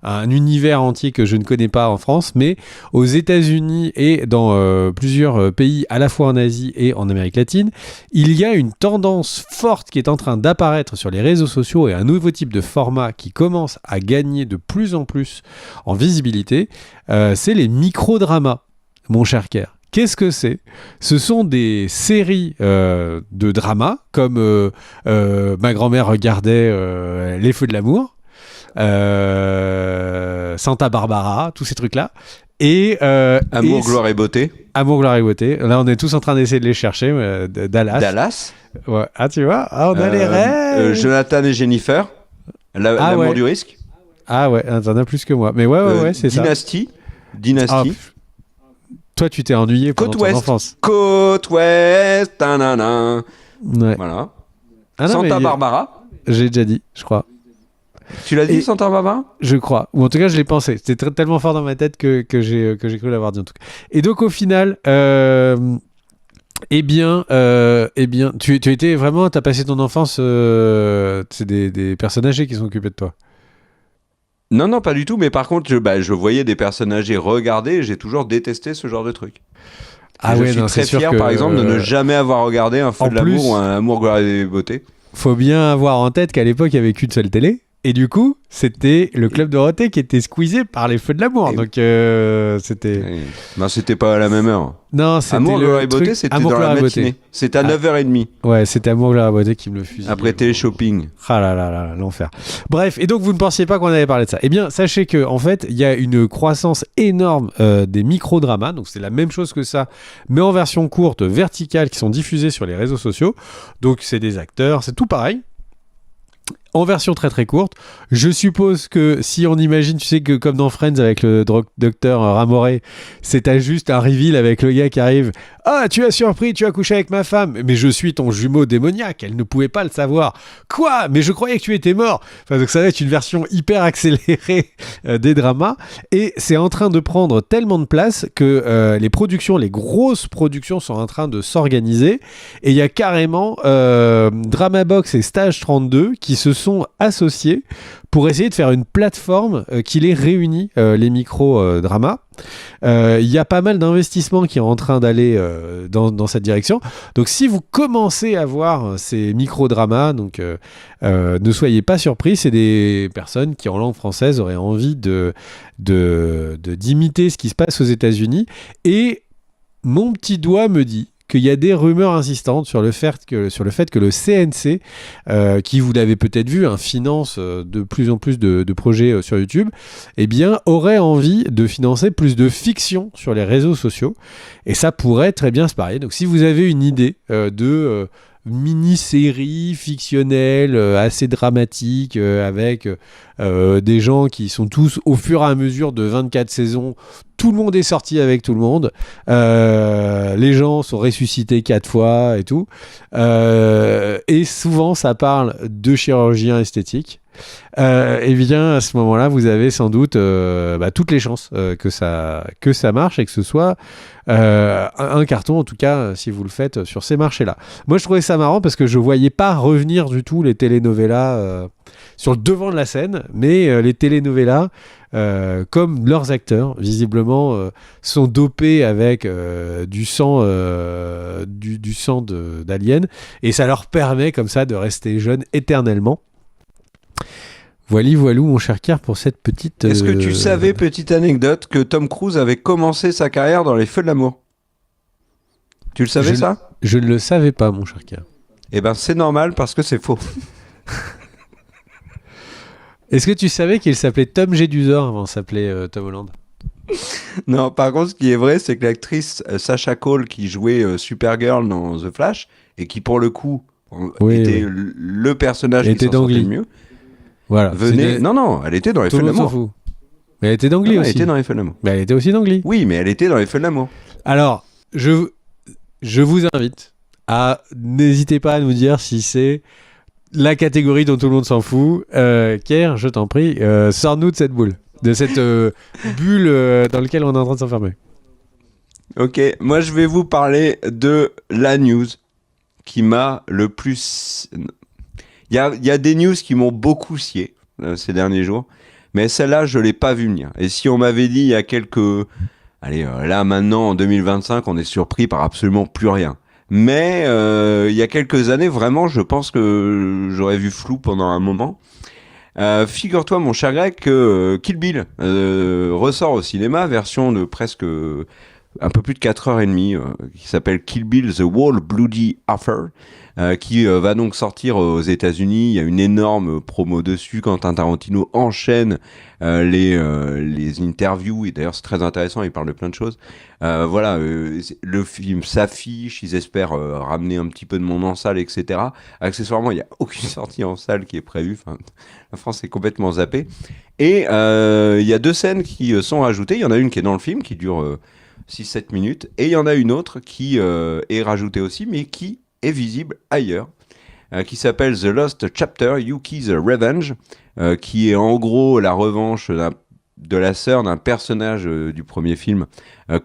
un univers entier que je ne connais pas en France, mais aux États-Unis et dans plusieurs pays, à la fois en Asie et en Amérique latine, il y a une tendance forte qui est en train d'apparaître sur les réseaux sociaux et un nouveau type de format qui commence à gagner de plus en plus en visibilité. C'est les microdramas, mon cher Kerr. Qu'est-ce que c'est? Ce sont des séries de dramas, comme ma grand-mère regardait Les Feux de l'amour, Santa Barbara, tous ces trucs-là. Et Amour, gloire et beauté. Amour, gloire et beauté. Là, on est tous en train d'essayer de les chercher. Dallas. Ouais. Ah, tu vois, on a les rêves. Jonathan et Jennifer. L'amour du risque. Ah ouais, t'en as plus que moi. Mais ouais, c'est ça. Dynasty. Toi, tu t'es ennuyé pendant ton enfance. Côte Ouest, tanana. Ouais. Voilà. Santa Barbara. J'ai déjà dit, je crois. Tu l'as dit, Santa Barbara? Je crois. Ou en tout cas, je l'ai pensé. C'était tellement fort dans ma tête que j'ai cru l'avoir dit en tout cas. Et donc, au final, tu étais vraiment... T'as passé ton enfance... c'est des personnes âgées qui sont occupées de toi. Non, pas du tout, mais par contre, je voyais des personnes âgées regarder et j'ai toujours détesté ce genre de truc. Je suis très fier, par exemple, de ne jamais avoir regardé un Feu de l'amour ou un Amour, gloire et beauté. Faut bien avoir en tête qu'à l'époque, il n'y avait qu'une seule télé. Et du coup, c'était le Club Dorothée qui était squeezé par les Feux de l'amour. Donc, c'était... Non, c'était pas à la même heure. Non, c'était Amour, gloire et beauté, c'était Amour, dans la matinée. C'était à 9h30. Ouais, c'était Amour, gloire et beauté qui me le fusillait. Après télé-shopping. Ah là, l'enfer. Bref, et donc vous ne pensiez pas qu'on avait parlé de ça. Eh bien, sachez que en fait, il y a une croissance énorme des microdramas. Donc, c'est la même chose que ça, mais en version courte, verticale, qui sont diffusés sur les réseaux sociaux. Donc, c'est des acteurs, c'est tout pareil. en version très très courte. Je suppose que si on imagine, tu sais que comme dans Friends avec le docteur Ramoré, c'est juste un reveal avec le gars qui arrive. Ah, tu as surpris, tu as couché avec ma femme. Mais je suis ton jumeau démoniaque. Elle ne pouvait pas le savoir. Quoi? Mais je croyais que tu étais mort. Enfin, donc ça va être une version hyper accélérée des dramas. Et c'est en train de prendre tellement de place que les productions, les grosses productions sont en train de s'organiser. Et il y a carrément Dramabox et Stage 32 qui se sont associés pour essayer de faire une plateforme qui les réunit, les micro-dramas. Il y a pas mal d'investissements qui sont en train d'aller dans cette direction. Donc si vous commencez à voir ces micro-dramas, donc, ne soyez pas surpris, c'est des personnes qui en langue française auraient envie d'imiter ce qui se passe aux États-Unis. Et mon petit doigt me dit qu'il y a des rumeurs insistantes sur le fait que le CNC, qui vous l'avez peut-être vu, finance de plus en plus de projets sur YouTube, eh bien, aurait envie de financer plus de fiction sur les réseaux sociaux. Et ça pourrait très bien se parier. Donc si vous avez une idée de mini-série fictionnelle assez dramatique avec des gens qui sont tous au fur et à mesure de 24 saisons, tout le monde est sorti avec tout le monde, les gens sont ressuscités 4 fois et tout, et souvent ça parle de chirurgien esthétique. Et bien à ce moment-là vous avez sans doute toutes les chances que ça marche et que ce soit un carton, en tout cas si vous le faites sur ces marchés-là. Moi je trouvais ça marrant parce que je voyais pas revenir du tout les telenovelas sur le devant de la scène, mais les telenovelas comme leurs acteurs visiblement sont dopés avec du sang d'aliens, et ça leur permet comme ça de rester jeunes éternellement. Voilou, mon cher Kier, pour cette petite... Est-ce que tu savais, petite anecdote, que Tom Cruise avait commencé sa carrière dans Les Feux de l'amour? Tu le savais, ça? Je ne le savais pas, mon cher Kier. Eh ben, c'est normal, parce que c'est faux. Est-ce que tu savais qu'il s'appelait Tom Jedusor avant de s'appeler Tom Holland? Non, par contre, ce qui est vrai, c'est que l'actrice Sacha Cole, qui jouait Supergirl dans The Flash, et qui, pour le coup, était le personnage qui s'en sortait le mieux, voilà. Non, elle était dans Les Feux de l'amour. Mais elle était d'Angly aussi. Elle était dans Les Feux de l'amour. Mais elle était aussi d'Angly. Oui, mais elle était dans Les Feux de l'amour. Alors, je vous invite à... N'hésitez pas à nous dire si c'est la catégorie dont tout le monde s'en fout. Kier, je t'en prie, sors-nous de cette boule. De cette bulle dans laquelle on est en train de s'enfermer. Ok, moi je vais vous parler de la news qui m'a le plus... Il y a des news qui m'ont beaucoup scié ces derniers jours, mais celle-là, je ne l'ai pas vue venir. Et si on m'avait dit il y a quelques... Allez, là maintenant, en 2025, on est surpris par absolument plus rien. Mais il y a quelques années, vraiment, je pense que j'aurais vu flou pendant un moment. Figure-toi, mon cher Greg, que Kill Bill ressort au cinéma, version de presque un peu plus de 4h30, qui s'appelle Kill Bill The Whole Bloody Offer, qui va donc sortir aux États-Unis. Il y a une énorme promo dessus. Quentin Tarantino enchaîne les interviews, et d'ailleurs c'est très intéressant, il parle de plein de choses. Le film s'affiche, ils espèrent ramener un petit peu de monde en salle, etc. Accessoirement, il n'y a aucune sortie en salle qui est prévue. Enfin, la France est complètement zappée. Et il y a 2 scènes qui sont rajoutées. Il y en a une qui est dans le film, qui dure 6-7 minutes, et il y en a une autre qui est rajoutée aussi, mais qui est visible ailleurs, qui s'appelle The Lost Chapter, Yuki's Revenge, qui est en gros la revanche de la sœur d'un personnage du premier film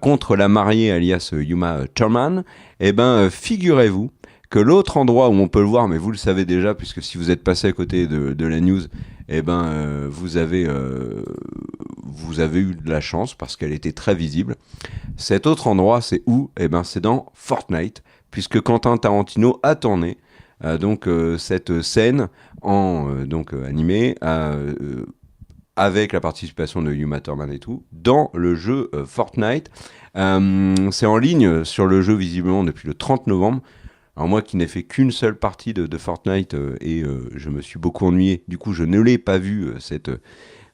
contre la mariée alias Yuma Thurman. Et ben figurez-vous que l'autre endroit où on peut le voir, mais vous le savez déjà puisque si vous êtes passé à côté de la news, et ben vous avez eu de la chance parce qu'elle était très visible. Cet autre endroit, c'est où? Et ben c'est dans Fortnite, puisque Quentin Tarantino a tourné cette scène animée avec la participation de Uma Thurman et tout dans le jeu Fortnite. C'est en ligne sur le jeu visiblement depuis le 30 novembre. Alors moi qui n'ai fait qu'une seule partie de Fortnite et je me suis beaucoup ennuyé, du coup je ne l'ai pas vu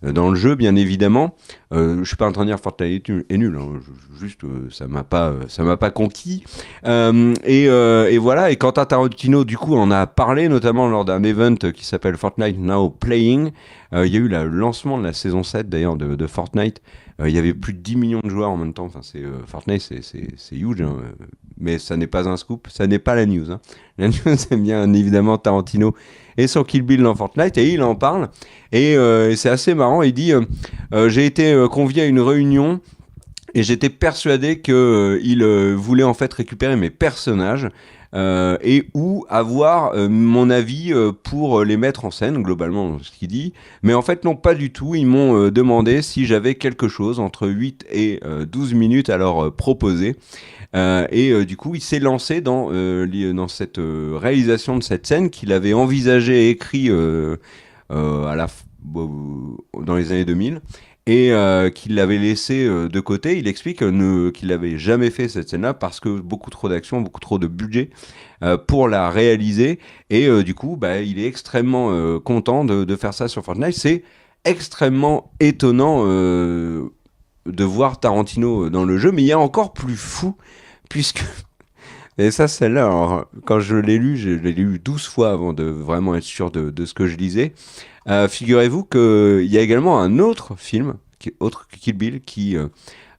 dans le jeu, bien évidemment. Je suis pas en train de dire Fortnite est nul, hein. Juste ça m'a pas conquis. Et voilà. Et Quentin Tarantino, du coup, en a parlé notamment lors d'un event qui s'appelle Fortnite Now Playing. Il y a eu le lancement de la saison 7 d'ailleurs de Fortnite. Il y avait plus de 10 millions de joueurs en même temps. Enfin, Fortnite, c'est huge, hein. Mais ça n'est pas un scoop, ça n'est pas la news, hein. La news, c'est bien évidemment Tarantino et son Kill Bill dans Fortnite, et il en parle. Et c'est assez marrant, il dit j'ai été convié à une réunion et j'étais persuadé qu'il voulait en fait récupérer mes personnages et ou avoir mon avis pour les mettre en scène, globalement ce qu'il dit. Mais en fait non, pas du tout. Ils m'ont demandé si j'avais quelque chose entre 8 et 12 minutes à leur proposer. Du coup, il s'est lancé dans cette réalisation de cette scène qu'il avait envisagé et écrit dans les années 2000 et qu'il l'avait laissé de côté. Il explique qu'il n'avait jamais fait cette scène-là parce que beaucoup trop d'action, beaucoup trop de budget pour la réaliser. Et du coup, il est extrêmement content de faire ça sur Fortnite. C'est extrêmement étonnant de voir Tarantino dans le jeu, mais il y a encore plus fou, puisque... Et ça, celle-là, alors, quand je l'ai lu 12 fois avant de vraiment être sûr de ce que je lisais. Figurez-vous qu'il y a également un autre film, autre que Kill Bill, qui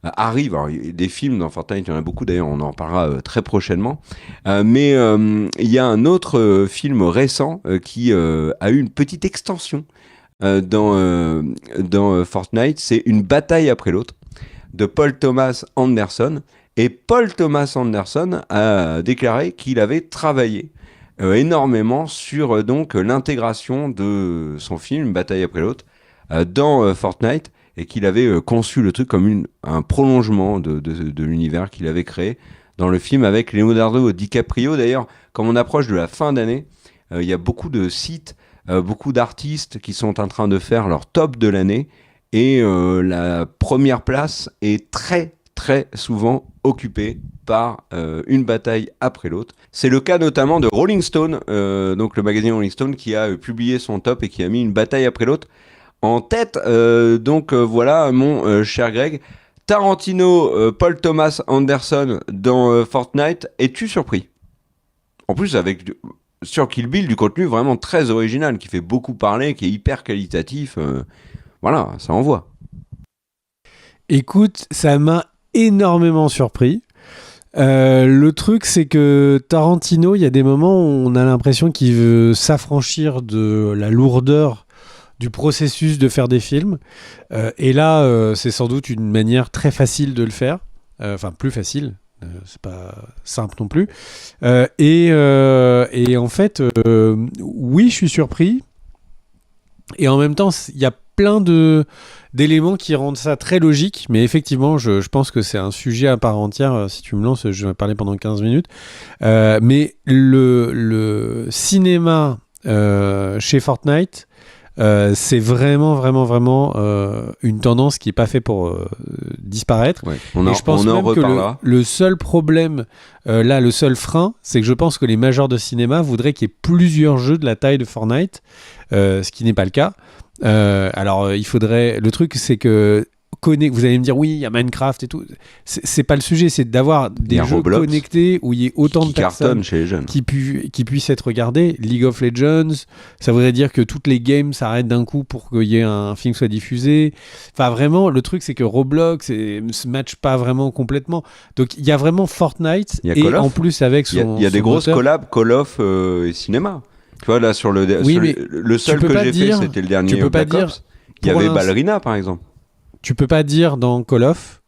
arrive. Alors, des films dans Fortnite, il y en a beaucoup, d'ailleurs, on en parlera très prochainement. Mais il y a un autre film récent qui a eu une petite extension dans Fortnite. C'est Une bataille après l'autre, de Paul Thomas Anderson. Et Paul Thomas Anderson a déclaré qu'il avait travaillé énormément sur donc l'intégration de son film Une bataille après l'autre dans Fortnite, et qu'il avait conçu le truc comme un prolongement de l'univers qu'il avait créé dans le film avec Leonardo DiCaprio. D'ailleurs, comme on approche de la fin d'année, il y a beaucoup de sites, beaucoup d'artistes qui sont en train de faire leur top de l'année, et la première place est très souvent occupée par une bataille après l'autre. C'est le cas notamment de Rolling Stone, donc le magazine Rolling Stone, qui a publié son top et qui a mis Une bataille après l'autre en tête. Voilà, mon cher Greg. Tarantino, Paul Thomas Anderson dans Fortnite. Es-tu surpris ? En plus, avec sur Kill Bill, du contenu vraiment très original, qui fait beaucoup parler, qui est hyper qualitatif. Voilà, ça envoie. Écoute, ça m'a énormément surpris. Le truc, c'est que Tarantino, il y a des moments où on a l'impression qu'il veut s'affranchir de la lourdeur du processus de faire des films. Et là, c'est sans doute une manière très facile de le faire. Enfin, plus facile. C'est pas simple non plus. Et en fait, oui, je suis surpris. Et en même temps, il y a plein d'éléments qui rendent ça très logique, mais effectivement, je pense que c'est un sujet à part entière. Si tu me lances, je vais parler pendant 15 minutes. Mais le cinéma chez Fortnite, c'est vraiment une tendance qui n'est pas faite pour disparaître. Ouais, et je pense même que le seul problème, le seul frein, c'est que je pense que les majors de cinéma voudraient qu'il y ait plusieurs jeux de la taille de Fortnite, ce qui n'est pas le cas. Alors, il faudrait... Le truc, c'est que vous allez me dire, oui, il y a Minecraft et tout. C'est pas le sujet, c'est d'avoir des jeux Roblox, connectés où il y ait autant de personnes chez les jeunes qui puissent être regardées. League of Legends, ça voudrait dire que toutes les games s'arrêtent d'un coup pour qu'il y ait un film soit diffusé. Enfin, vraiment, le truc, c'est que Roblox ne se match pas vraiment complètement. Donc, il y a vraiment Fortnite, et en plus avec son... Il y a des grosses collabs, Call of et cinéma. Tu vois, là, sur le seul que j'ai fait, c'était le dernier Black Ops. Il y avait Ballerina, par exemple. Tu peux pas dire dans Call of,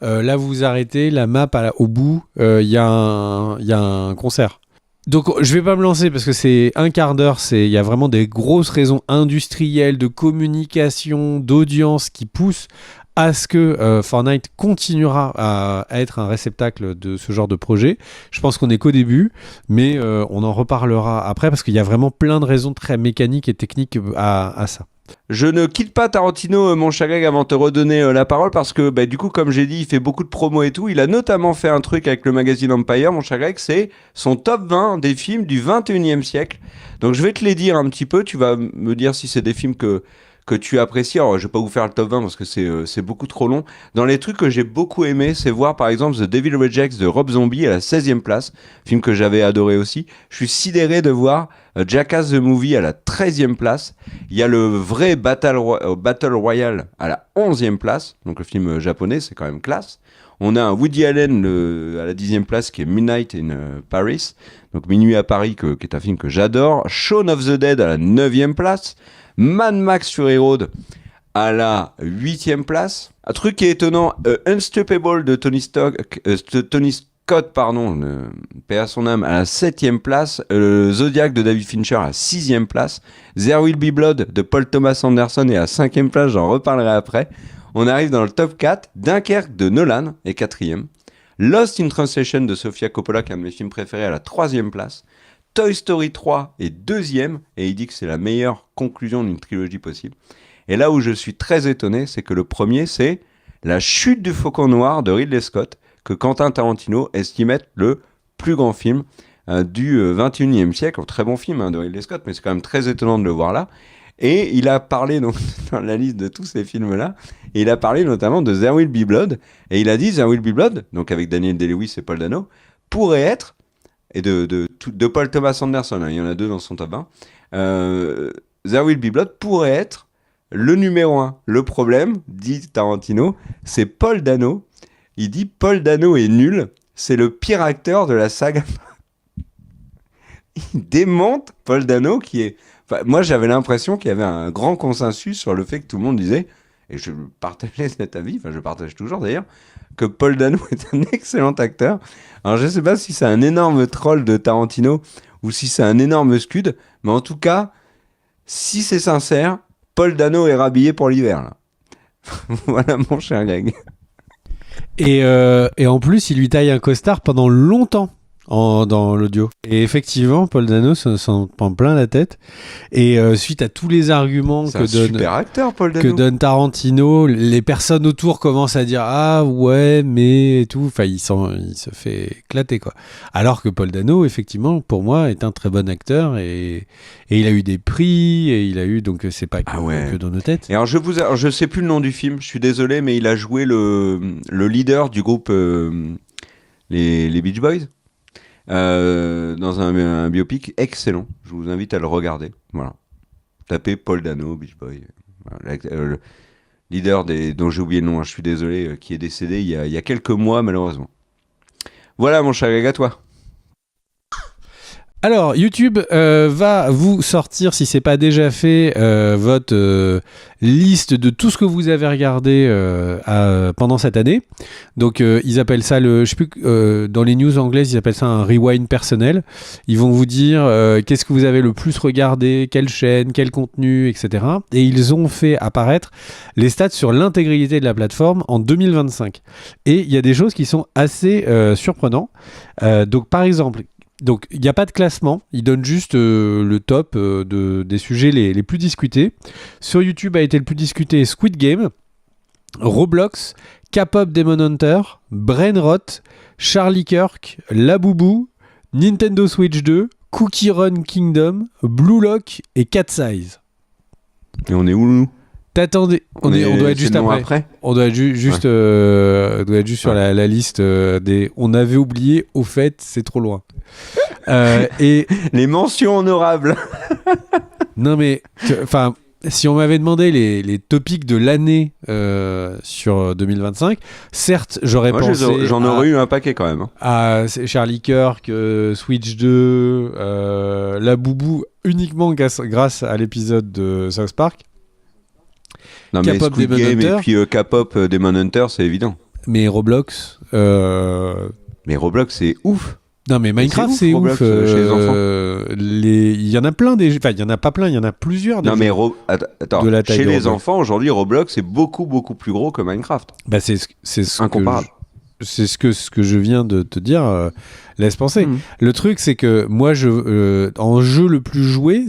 là vous arrêtez, la map au bout, il y a un concert. Donc je vais pas me lancer parce que c'est un quart d'heure, il y a vraiment des grosses raisons industrielles, de communication, d'audience qui poussent à ce que Fortnite continuera à être un réceptacle de ce genre de projet. Je pense qu'on n'est qu'au début, mais on en reparlera après parce qu'il y a vraiment plein de raisons très mécaniques et techniques à ça. Je ne quitte pas Tarantino, mon cher Greg, avant de te redonner la parole, parce que du coup, comme j'ai dit, il fait beaucoup de promos et tout. Il a notamment fait un truc avec le magazine Empire, mon cher Greg, c'est son top 20 des films du 21e siècle. Donc je vais te les dire un petit peu, tu vas me dire si c'est des films que que tu apprécies. Alors, je vais pas vous faire le top 20 parce que c'est beaucoup trop long. Dans les trucs que j'ai beaucoup aimé, c'est voir par exemple The Devil Rejects de Rob Zombie à la 16e place, film que j'avais adoré aussi. Je suis sidéré de voir Jackass the Movie à la 13e place. Il y a le vrai Battle Royale à la 11e place, donc le film japonais, c'est quand même classe. On a un Woody Allen à la 10e place qui est Midnight in Paris, donc Minuit à Paris, qui est un film que j'adore. Shaun of the Dead à la 9e place. Mad Max Fury Road à la 8e place. Un truc qui est étonnant, Unstoppable de Tony Scott, paix à son âme, à la 7e place. Zodiac de David Fincher à la 6e place. There Will Be Blood de Paul Thomas Anderson est à la 5e place, j'en reparlerai après. On arrive dans le top 4, Dunkerque de Nolan est 4e, Lost in Translation de Sofia Coppola, qui est un de mes films préférés, à la 3e place, Toy Story 3 est 2e, et il dit que c'est la meilleure conclusion d'une trilogie possible. Et là où je suis très étonné, c'est que le premier, c'est La Chute du Faucon Noir de Ridley Scott, que Quentin Tarantino estime être le plus grand film du 21e siècle. Très bon film de Ridley Scott, mais c'est quand même très étonnant de le voir là. Et il a parlé donc dans la liste de tous ces films-là, et il a parlé notamment de There Will Be Blood, et il a dit There Will Be Blood, donc avec Daniel Day-Lewis et Paul Dano, pourrait être, et de Paul Thomas Anderson, il y en a 2 dans son top 1, There Will Be Blood pourrait être le numéro 1. Le problème, dit Tarantino, c'est Paul Dano. Il dit Paul Dano est nul, c'est le pire acteur de la saga. Il démonte Paul Dano qui est... Enfin, moi, j'avais l'impression qu'il y avait un grand consensus sur le fait que tout le monde disait, et je partageais cet avis, enfin je partage toujours d'ailleurs, que Paul Dano est un excellent acteur. Alors je ne sais pas si c'est un énorme troll de Tarantino ou si c'est un énorme scud, mais en tout cas, si c'est sincère, Paul Dano est rhabillé pour l'hiver, là. Voilà mon cher Greg. Et en plus, il lui taille un costard pendant longtemps dans l'audio. Et effectivement, Paul Dano s'en prend plein la tête. Et suite à tous les arguments super acteur, Paul Dano, que donne Tarantino, les personnes autour commencent à dire ah ouais mais et tout. Enfin, il se fait éclater quoi. Alors que Paul Dano, effectivement, pour moi, est un très bon acteur et il a eu des prix et il a eu donc c'est pas que dans nos têtes. Et alors je sais plus le nom du film. Je suis désolé, mais il a joué le leader du groupe les Beach Boys. Dans un biopic excellent, je vous invite à le regarder. Voilà, tapez Paul Dano, Beach Boy, voilà, le leader dont j'ai oublié le nom, je suis désolé, qui est décédé il y a quelques mois malheureusement. Voilà mon cher Greg, à toi. Alors, YouTube va vous sortir, si c'est pas déjà fait, votre liste de tout ce que vous avez regardé pendant cette année. Donc, ils appellent ça je sais plus, dans les news anglaises, ils appellent ça un rewind personnel. Ils vont vous dire qu'est-ce que vous avez le plus regardé, quelle chaîne, quel contenu, etc. Et ils ont fait apparaître les stats sur l'intégralité de la plateforme en 2025. Et il y a des choses qui sont assez surprenantes. Donc, par exemple, donc, il n'y a pas de classement, il donne juste le top des sujets les plus discutés. Sur YouTube a été le plus discuté Squid Game, Roblox, K-pop Demon Hunter, Brainrot, Charlie Kirk, Laboubou, Nintendo Switch 2, Cookie Run Kingdom, Blue Lock et Cat's Eyes. Et on est où nous ? T'attendez, on doit être juste après. On doit être juste sur la liste des. On avait oublié. Au fait, c'est trop loin. Et les mentions honorables. Non mais, enfin, si on m'avait demandé les topics de l'année sur 2025, certes, j'aurais pensé. J'en aurais eu un paquet quand même. À Charlie Kirk, Switch 2, Laboubou, uniquement grâce à l'épisode de South Park. Non, mais Squid Game et puis K-pop Demon Hunter, c'est évident. Mais Roblox... Mais Roblox, c'est ouf. Non, mais Minecraft, c'est ouf. Chez les enfants. Il y en a plein enfin, il y en a pas plein, il y en a plusieurs. Non, mais attends, chez les enfants, aujourd'hui, Roblox est beaucoup, beaucoup plus gros que Minecraft. Bah, c'est incomparable. C'est ce que je viens de te dire. Laisse penser. Le truc, c'est que moi, en jeu le plus joué,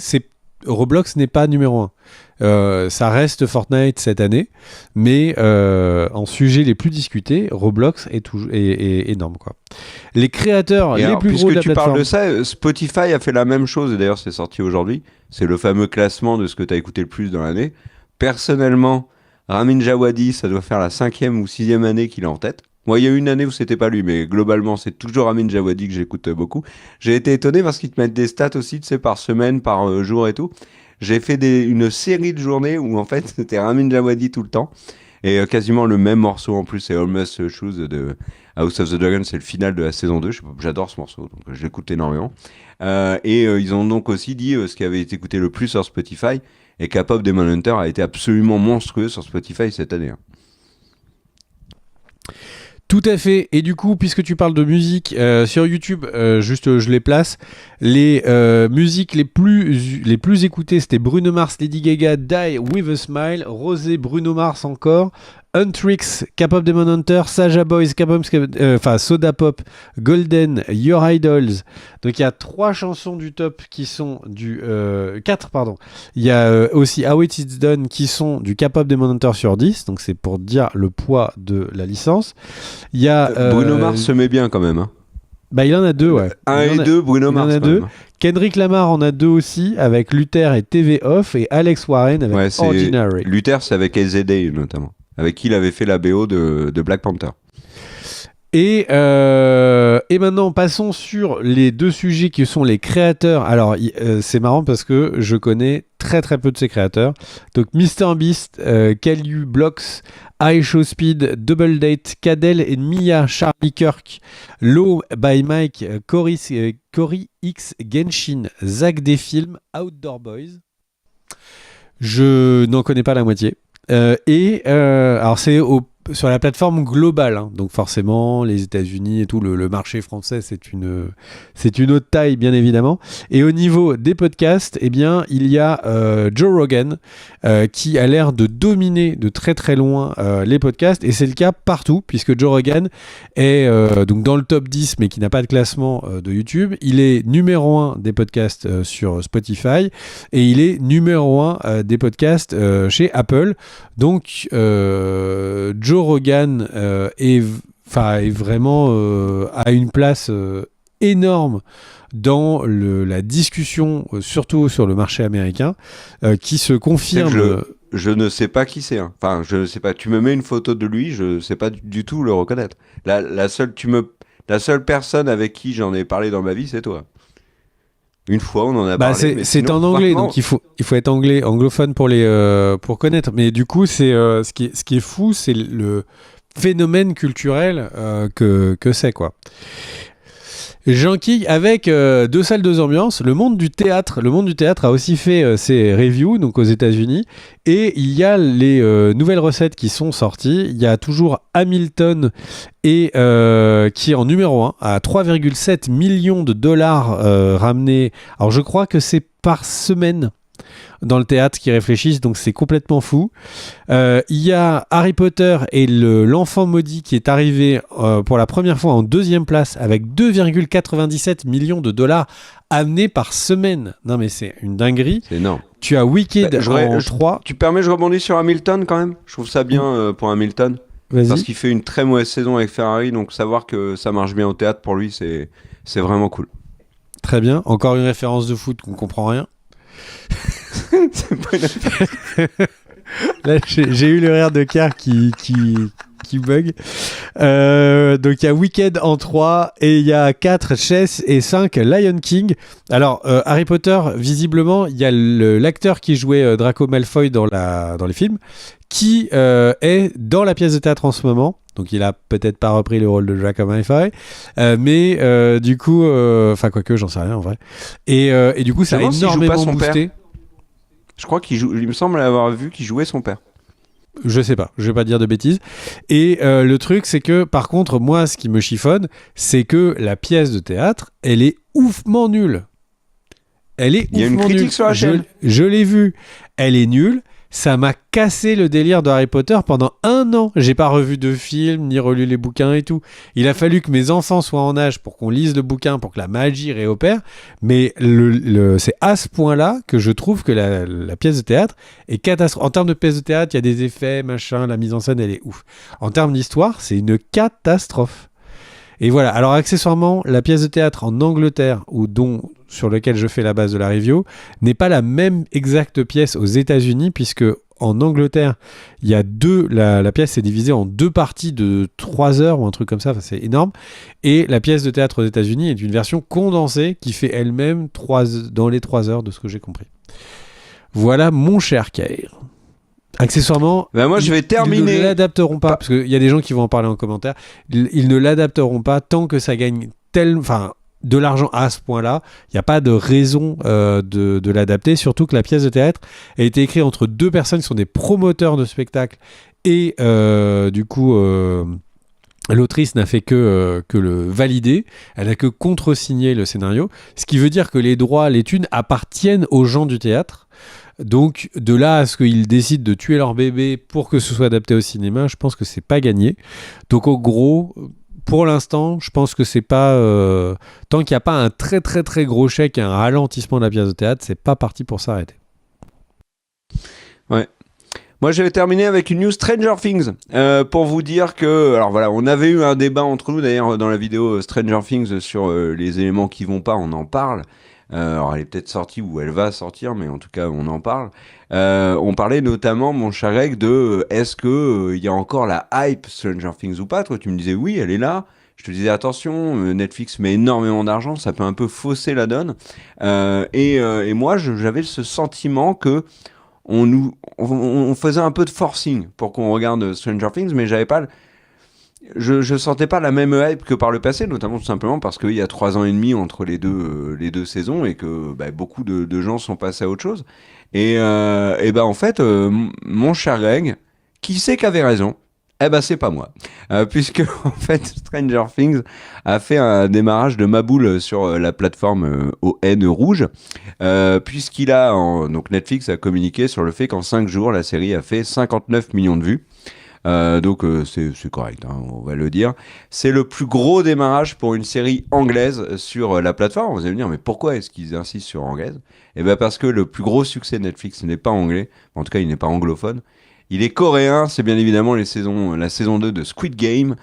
Roblox n'est pas numéro 1. Ça reste Fortnite cette année, mais en sujet les plus discutés, Roblox est énorme quoi. Les créateurs les plus gros de la plateforme. Puisque tu parles de ça, Spotify a fait la même chose et d'ailleurs c'est sorti aujourd'hui. C'est le fameux classement de ce que tu as écouté le plus dans l'année. Personnellement, Ramin Djawadi, ça doit faire la 5e ou 6e année qu'il est en tête. Moi, il y a eu une année où c'était pas lui, mais globalement, c'est toujours Ramin Djawadi que j'écoute beaucoup. J'ai été étonné parce qu'ils te mettent des stats aussi, tu sais, par semaine, par jour et tout. J'ai fait une série de journées où, en fait, c'était Ramin Djawadi tout le temps. Et quasiment le même morceau en plus, c'est Almost Shoes de House of the Dragon, c'est le final de la saison 2. J'adore ce morceau, donc je l'écoute énormément. Ils ont donc aussi dit ce qui avait été écouté le plus sur Spotify, et K-Pop Demon Hunter a été absolument monstrueux sur Spotify cette année. Tout à fait. Et du coup, puisque tu parles de musique, sur YouTube, je les place. Les musiques les plus écoutées, c'était Bruno Mars, Lady Gaga, Die With A Smile, Rosé, Bruno Mars encore, Huntrix, K-Pop Demon Hunter, Saja Boys, Soda Pop, Golden, Your Idols. Donc il y a 3 chansons du top qui sont 4, pardon. Il y a aussi How It Is Done qui sont du K-Pop Demon Hunter sur 10, donc c'est pour dire le poids de la licence. Il y a Bruno Mars se met bien quand même. Hein. Bah, il en a 2, ouais. 1 et 2, Bruno Mars. Il en a 2. Kendrick Lamar en a 2 aussi, avec Luther et TV Off, et Alex Warren avec Ordinary. Luther, c'est avec SZA notamment, avec qui il avait fait la BO de Black Panther. Et maintenant, passons sur les 2 sujets qui sont les créateurs. Alors, c'est marrant parce que je connais très très peu de ces créateurs. Donc, MrBeast, Kalyu Blocks, iShowSpeed, Double Date, Cadel et Mia, Charlie Kirk, Low by Mike, Cory X, Genshin, Zach des films, Outdoor Boys. Je n'en connais pas la moitié. Alors, c'est sur la plateforme globale, hein. Donc forcément les États-Unis et tout, le marché français c'est une autre taille bien évidemment. Et au niveau des podcasts, eh bien il y a Joe Rogan qui a l'air de dominer de très très loin les podcasts, et c'est le cas partout puisque Joe Rogan est donc dans le top 10 mais qui n'a pas de classement de YouTube. Il est numéro 1 des podcasts sur Spotify, et il est numéro 1 des podcasts chez Apple. Donc Joe Rogan est vraiment à une place énorme dans la discussion, surtout sur le marché américain, qui se confirme. Je ne sais pas qui c'est. Hein. Enfin, je ne sais pas. Tu me mets une photo de lui, je ne sais pas du tout le reconnaître. La seule personne avec qui j'en ai parlé dans ma vie, c'est toi. Une fois, on en a parlé. C'est en anglais, donc il faut être anglophone pour connaître. Mais du coup, ce qui est fou, c'est le phénomène culturel que c'est, quoi. J'enquille avec 2 salles, 2 ambiances. Le monde du théâtre a aussi fait ses reviews, donc aux États-Unis, et il y a les nouvelles recettes qui sont sorties. Il y a toujours Hamilton qui est en numéro 1 à 3,7 millions de dollars ramenés. Alors je crois que c'est par semaine dans le théâtre qui réfléchissent, donc c'est complètement fou. Il y a Harry Potter et l'enfant maudit qui est arrivé pour la première fois en 2e place avec 2,97 millions de dollars amenés par semaine. Non mais c'est une dinguerie. C'est énorme. Tu as Wicked en 3. Tu permets, je rebondis sur Hamilton quand même. Je trouve ça bien pour Hamilton. Vas-y. Parce qu'il fait une très mauvaise saison avec Ferrari, donc savoir que ça marche bien au théâtre pour lui, c'est vraiment cool. Très bien. Encore une référence de foot qu'on comprend rien. C'est pas une... Là, j'ai eu le rire de Car qui bug. Donc il y a Wicked en 3 et il y a 4 Chess et 5 Lion King. Alors Harry Potter, visiblement, il y a l'acteur qui jouait Draco Malfoy dans les films qui est dans la pièce de théâtre en ce moment. Donc il a peut-être pas repris le rôle de Draco Malfoy, mais du coup, quoique j'en sais rien en vrai. Et du coup ça a énormément boosté. Je crois il me semble avoir vu qu'il jouait son père. Je sais pas, je vais pas dire de bêtises. Et le truc, c'est que, par contre, moi, ce qui me chiffonne, c'est que la pièce de théâtre, elle est oufement nulle. Elle est oufement nulle. Il y a une critique sur la chaîne. Je l'ai vue. Elle est nulle. Ça m'a cassé le délire de Harry Potter pendant 1 an. J'ai pas revu de film, ni relu les bouquins et tout. Il a fallu que mes enfants soient en âge pour qu'on lise le bouquin, pour que la magie réopère. Mais c'est à ce point-là que je trouve que la pièce de théâtre est catastrophique. En termes de pièce de théâtre, il y a des effets, machin, la mise en scène, elle est ouf. En termes d'histoire, c'est une catastrophe. Et voilà. Alors, accessoirement, la pièce de théâtre en Angleterre, sur lequel je fais la base de la review, n'est pas la même exacte pièce aux États-Unis, puisque en Angleterre, il y a la pièce est divisée en 2 parties de 3 heures ou un truc comme ça, c'est énorme. Et la pièce de théâtre aux États-Unis est une version condensée qui fait elle-même dans les 3 heures de ce que j'ai compris. Voilà mon cher Kair. Accessoirement, moi, je vais terminer. Ils ne l'adapteront pas, parce qu'il y a des gens qui vont en parler en commentaire. Ils ne l'adapteront pas tant que ça gagne de l'argent à ce point-là. Il n'y a pas de raison de l'adapter, surtout que la pièce de théâtre a été écrite entre 2 personnes qui sont des promoteurs de spectacles et du coup l'autrice n'a fait que le valider, elle n'a que contresigné le scénario, ce qui veut dire que les droits, les thunes appartiennent aux gens du théâtre. Donc de là à ce qu'ils décident de tuer leur bébé pour que ce soit adapté au cinéma, je pense que c'est pas gagné. Donc en gros, pour l'instant, je pense que c'est pas tant qu'il n'y a pas un très très très gros chèque et un ralentissement de la pièce de théâtre, c'est pas parti pour s'arrêter. Ouais. Moi, je vais terminer avec une news Stranger Things pour vous dire que, alors voilà, on avait eu un débat entre nous d'ailleurs dans la vidéo Stranger Things sur les éléments qui vont pas, on en parle. Alors elle est peut-être sortie ou elle va sortir, mais en tout cas on en parle. On parlait notamment, mon cher Greg, de est-ce que il y a encore la hype Stranger Things ou pas. Toi tu me disais oui, elle est là. Je te disais attention, Netflix met énormément d'argent, ça peut un peu fausser la donne. Et moi j'avais ce sentiment que on faisait un peu de forcing pour qu'on regarde Stranger Things, mais je sentais pas la même hype que par le passé, notamment tout simplement parce qu'il y a 3 ans et demi entre les deux saisons et que beaucoup de gens sont passés à autre chose. Et en fait, mon cher Greg, qui c'est qui avait raison? C'est pas moi. Puisque, en fait, Stranger Things a fait un démarrage de Maboule sur la plateforme aux haines rouges, puisqu'il a, donc Netflix a communiqué sur le fait qu'en 5 jours, la série a fait 59 millions de vues. Donc c'est correct, hein, on va le dire. C'est le plus gros démarrage pour une série anglaise sur la plateforme. Vous allez me dire, mais pourquoi est-ce qu'ils insistent sur anglaise ? Parce que le plus gros succès de Netflix n'est pas anglais, en tout cas il n'est pas anglophone. Il est coréen, c'est bien évidemment la saison 2 de Squid Game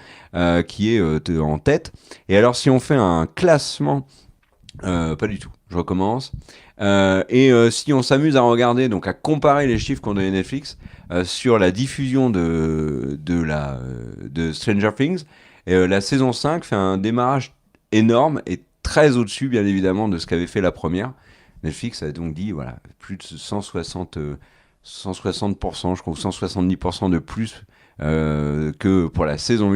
qui est en tête. Et alors si on fait un classement, pas du tout, je recommence. Si on s'amuse à regarder, donc à comparer les chiffres qu'ont donné Netflix sur la diffusion de Stranger Things, la saison 5 fait un démarrage énorme et très au-dessus, bien évidemment, de ce qu'avait fait la première. Netflix a donc dit, voilà, plus de 160%, je crois, 170% de plus que pour la saison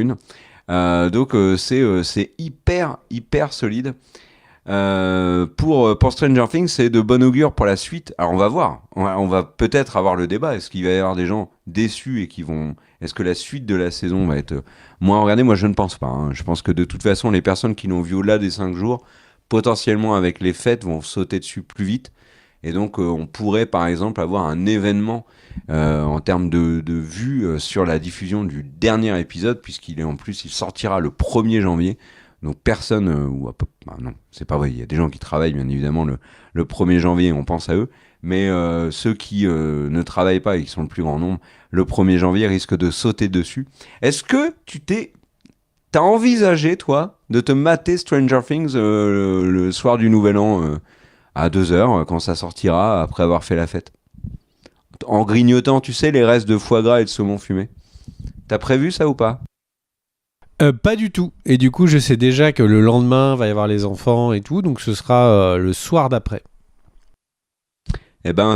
1. Donc c'est hyper solide. Pour Stranger Things, c'est de bon augure pour la suite. Alors on va voir, on va peut-être avoir le débat. Est-ce qu'il va y avoir des gens déçus et est-ce que la suite de la saison va être moins regardée? Moi je ne pense pas, hein. Je pense que de toute façon les personnes qui l'ont vu au-delà des 5 jours, potentiellement avec les fêtes, vont sauter dessus plus vite. Et donc on pourrait par exemple avoir un événement en termes de vues sur la diffusion du dernier épisode, puisqu'il sortira le 1er janvier. Donc personne, non, c'est pas vrai, il y a des gens qui travaillent bien évidemment le 1er janvier, on pense à eux, mais ceux qui ne travaillent pas et qui sont le plus grand nombre, le 1er janvier risquent de sauter dessus. Est-ce que t'as envisagé, toi, de te mater Stranger Things le soir du Nouvel An à 2h, quand ça sortira, après avoir fait la fête? En grignotant, tu sais, les restes de foie gras et de saumon fumé. T'as prévu ça ou pas ? Pas du tout. Et du coup, je sais déjà que le lendemain, va y avoir les enfants et tout, donc ce sera le soir d'après.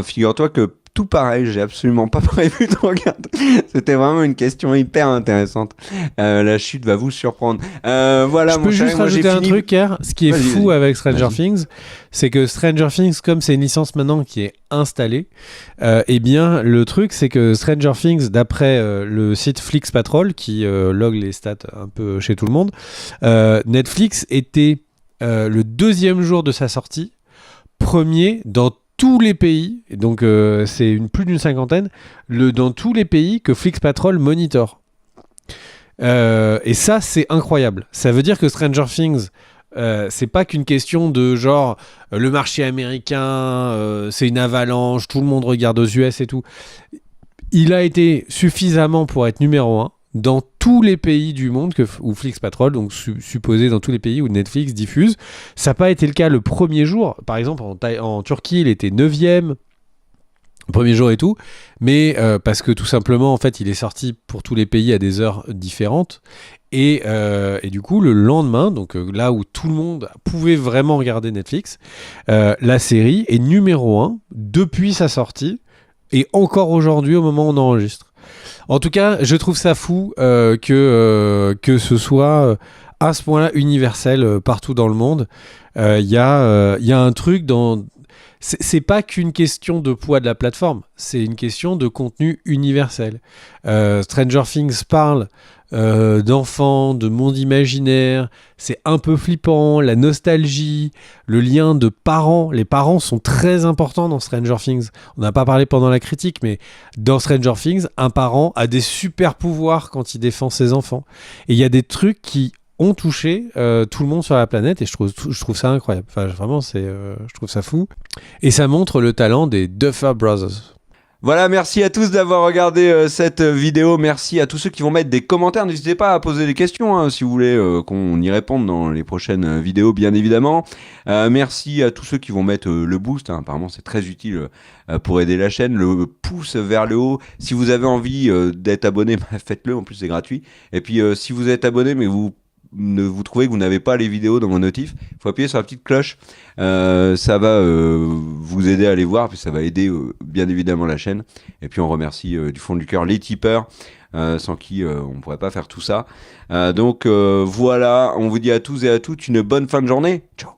Figure-toi que tout pareil, j'ai absolument pas prévu de regarder. C'était vraiment une question hyper intéressante. La chute va vous surprendre. Voilà, je peux juste rajouter un truc, Kerr. Ce qui est fou avec Stranger Things, c'est que Stranger Things, comme c'est une licence maintenant qui est installée, le truc, c'est que Stranger Things, d'après le site Flix Patrol, qui log les stats un peu chez tout le monde, Netflix était le 2e jour de sa sortie, premier dans tous les pays, donc c'est plus d'une 50aine, dans tous les pays que Flix Patrol monitor. Et ça, c'est incroyable. Ça veut dire que Stranger Things, c'est pas qu'une question de genre le marché américain, c'est une avalanche, tout le monde regarde aux US et tout. Il a été suffisamment pour être numéro 1 dans tous les pays du monde où Flix Patrol, donc supposé dans tous les pays où Netflix diffuse. Ça n'a pas été le cas le premier jour. Par exemple, en Turquie, il était 9e. Premier jour et tout, mais parce que tout simplement, en fait, il est sorti pour tous les pays à des heures différentes. Et du coup, le lendemain, donc là où tout le monde pouvait vraiment regarder Netflix, la série est numéro 1 depuis sa sortie et encore aujourd'hui au moment où on enregistre. En tout cas, je trouve ça fou que ce soit à ce point-là universel partout dans le monde. Il y a un truc dans... C'est pas qu'une question de poids de la plateforme, c'est une question de contenu universel. Stranger Things parle d'enfants, de monde imaginaire, c'est un peu flippant, la nostalgie, le lien de parents. Les parents sont très importants dans Stranger Things. On n'a pas parlé pendant la critique, mais dans Stranger Things, un parent a des super pouvoirs quand il défend ses enfants. Et il y a des trucs qui ont touché tout le monde sur la planète et je trouve ça incroyable. Enfin, vraiment, je trouve ça fou. Et ça montre le talent des Duffer Brothers. Voilà, merci à tous d'avoir regardé cette vidéo. Merci à tous ceux qui vont mettre des commentaires. N'hésitez pas à poser des questions hein, si vous voulez qu'on y réponde dans les prochaines vidéos, bien évidemment. Merci à tous ceux qui vont mettre le boost. Hein. Apparemment, c'est très utile pour aider la chaîne. Le pouce vers le haut. Si vous avez envie d'être abonné, faites-le. En plus, c'est gratuit. Et puis, si vous êtes abonné, mais vous trouvez que vous n'avez pas les vidéos dans vos notifs, il faut appuyer sur la petite cloche. Ça va vous aider à les voir, puis ça va aider bien évidemment la chaîne. Et puis on remercie du fond du cœur les tipeurs, sans qui on ne pourrait pas faire tout ça. Donc voilà, on vous dit à tous et à toutes une bonne fin de journée. Ciao.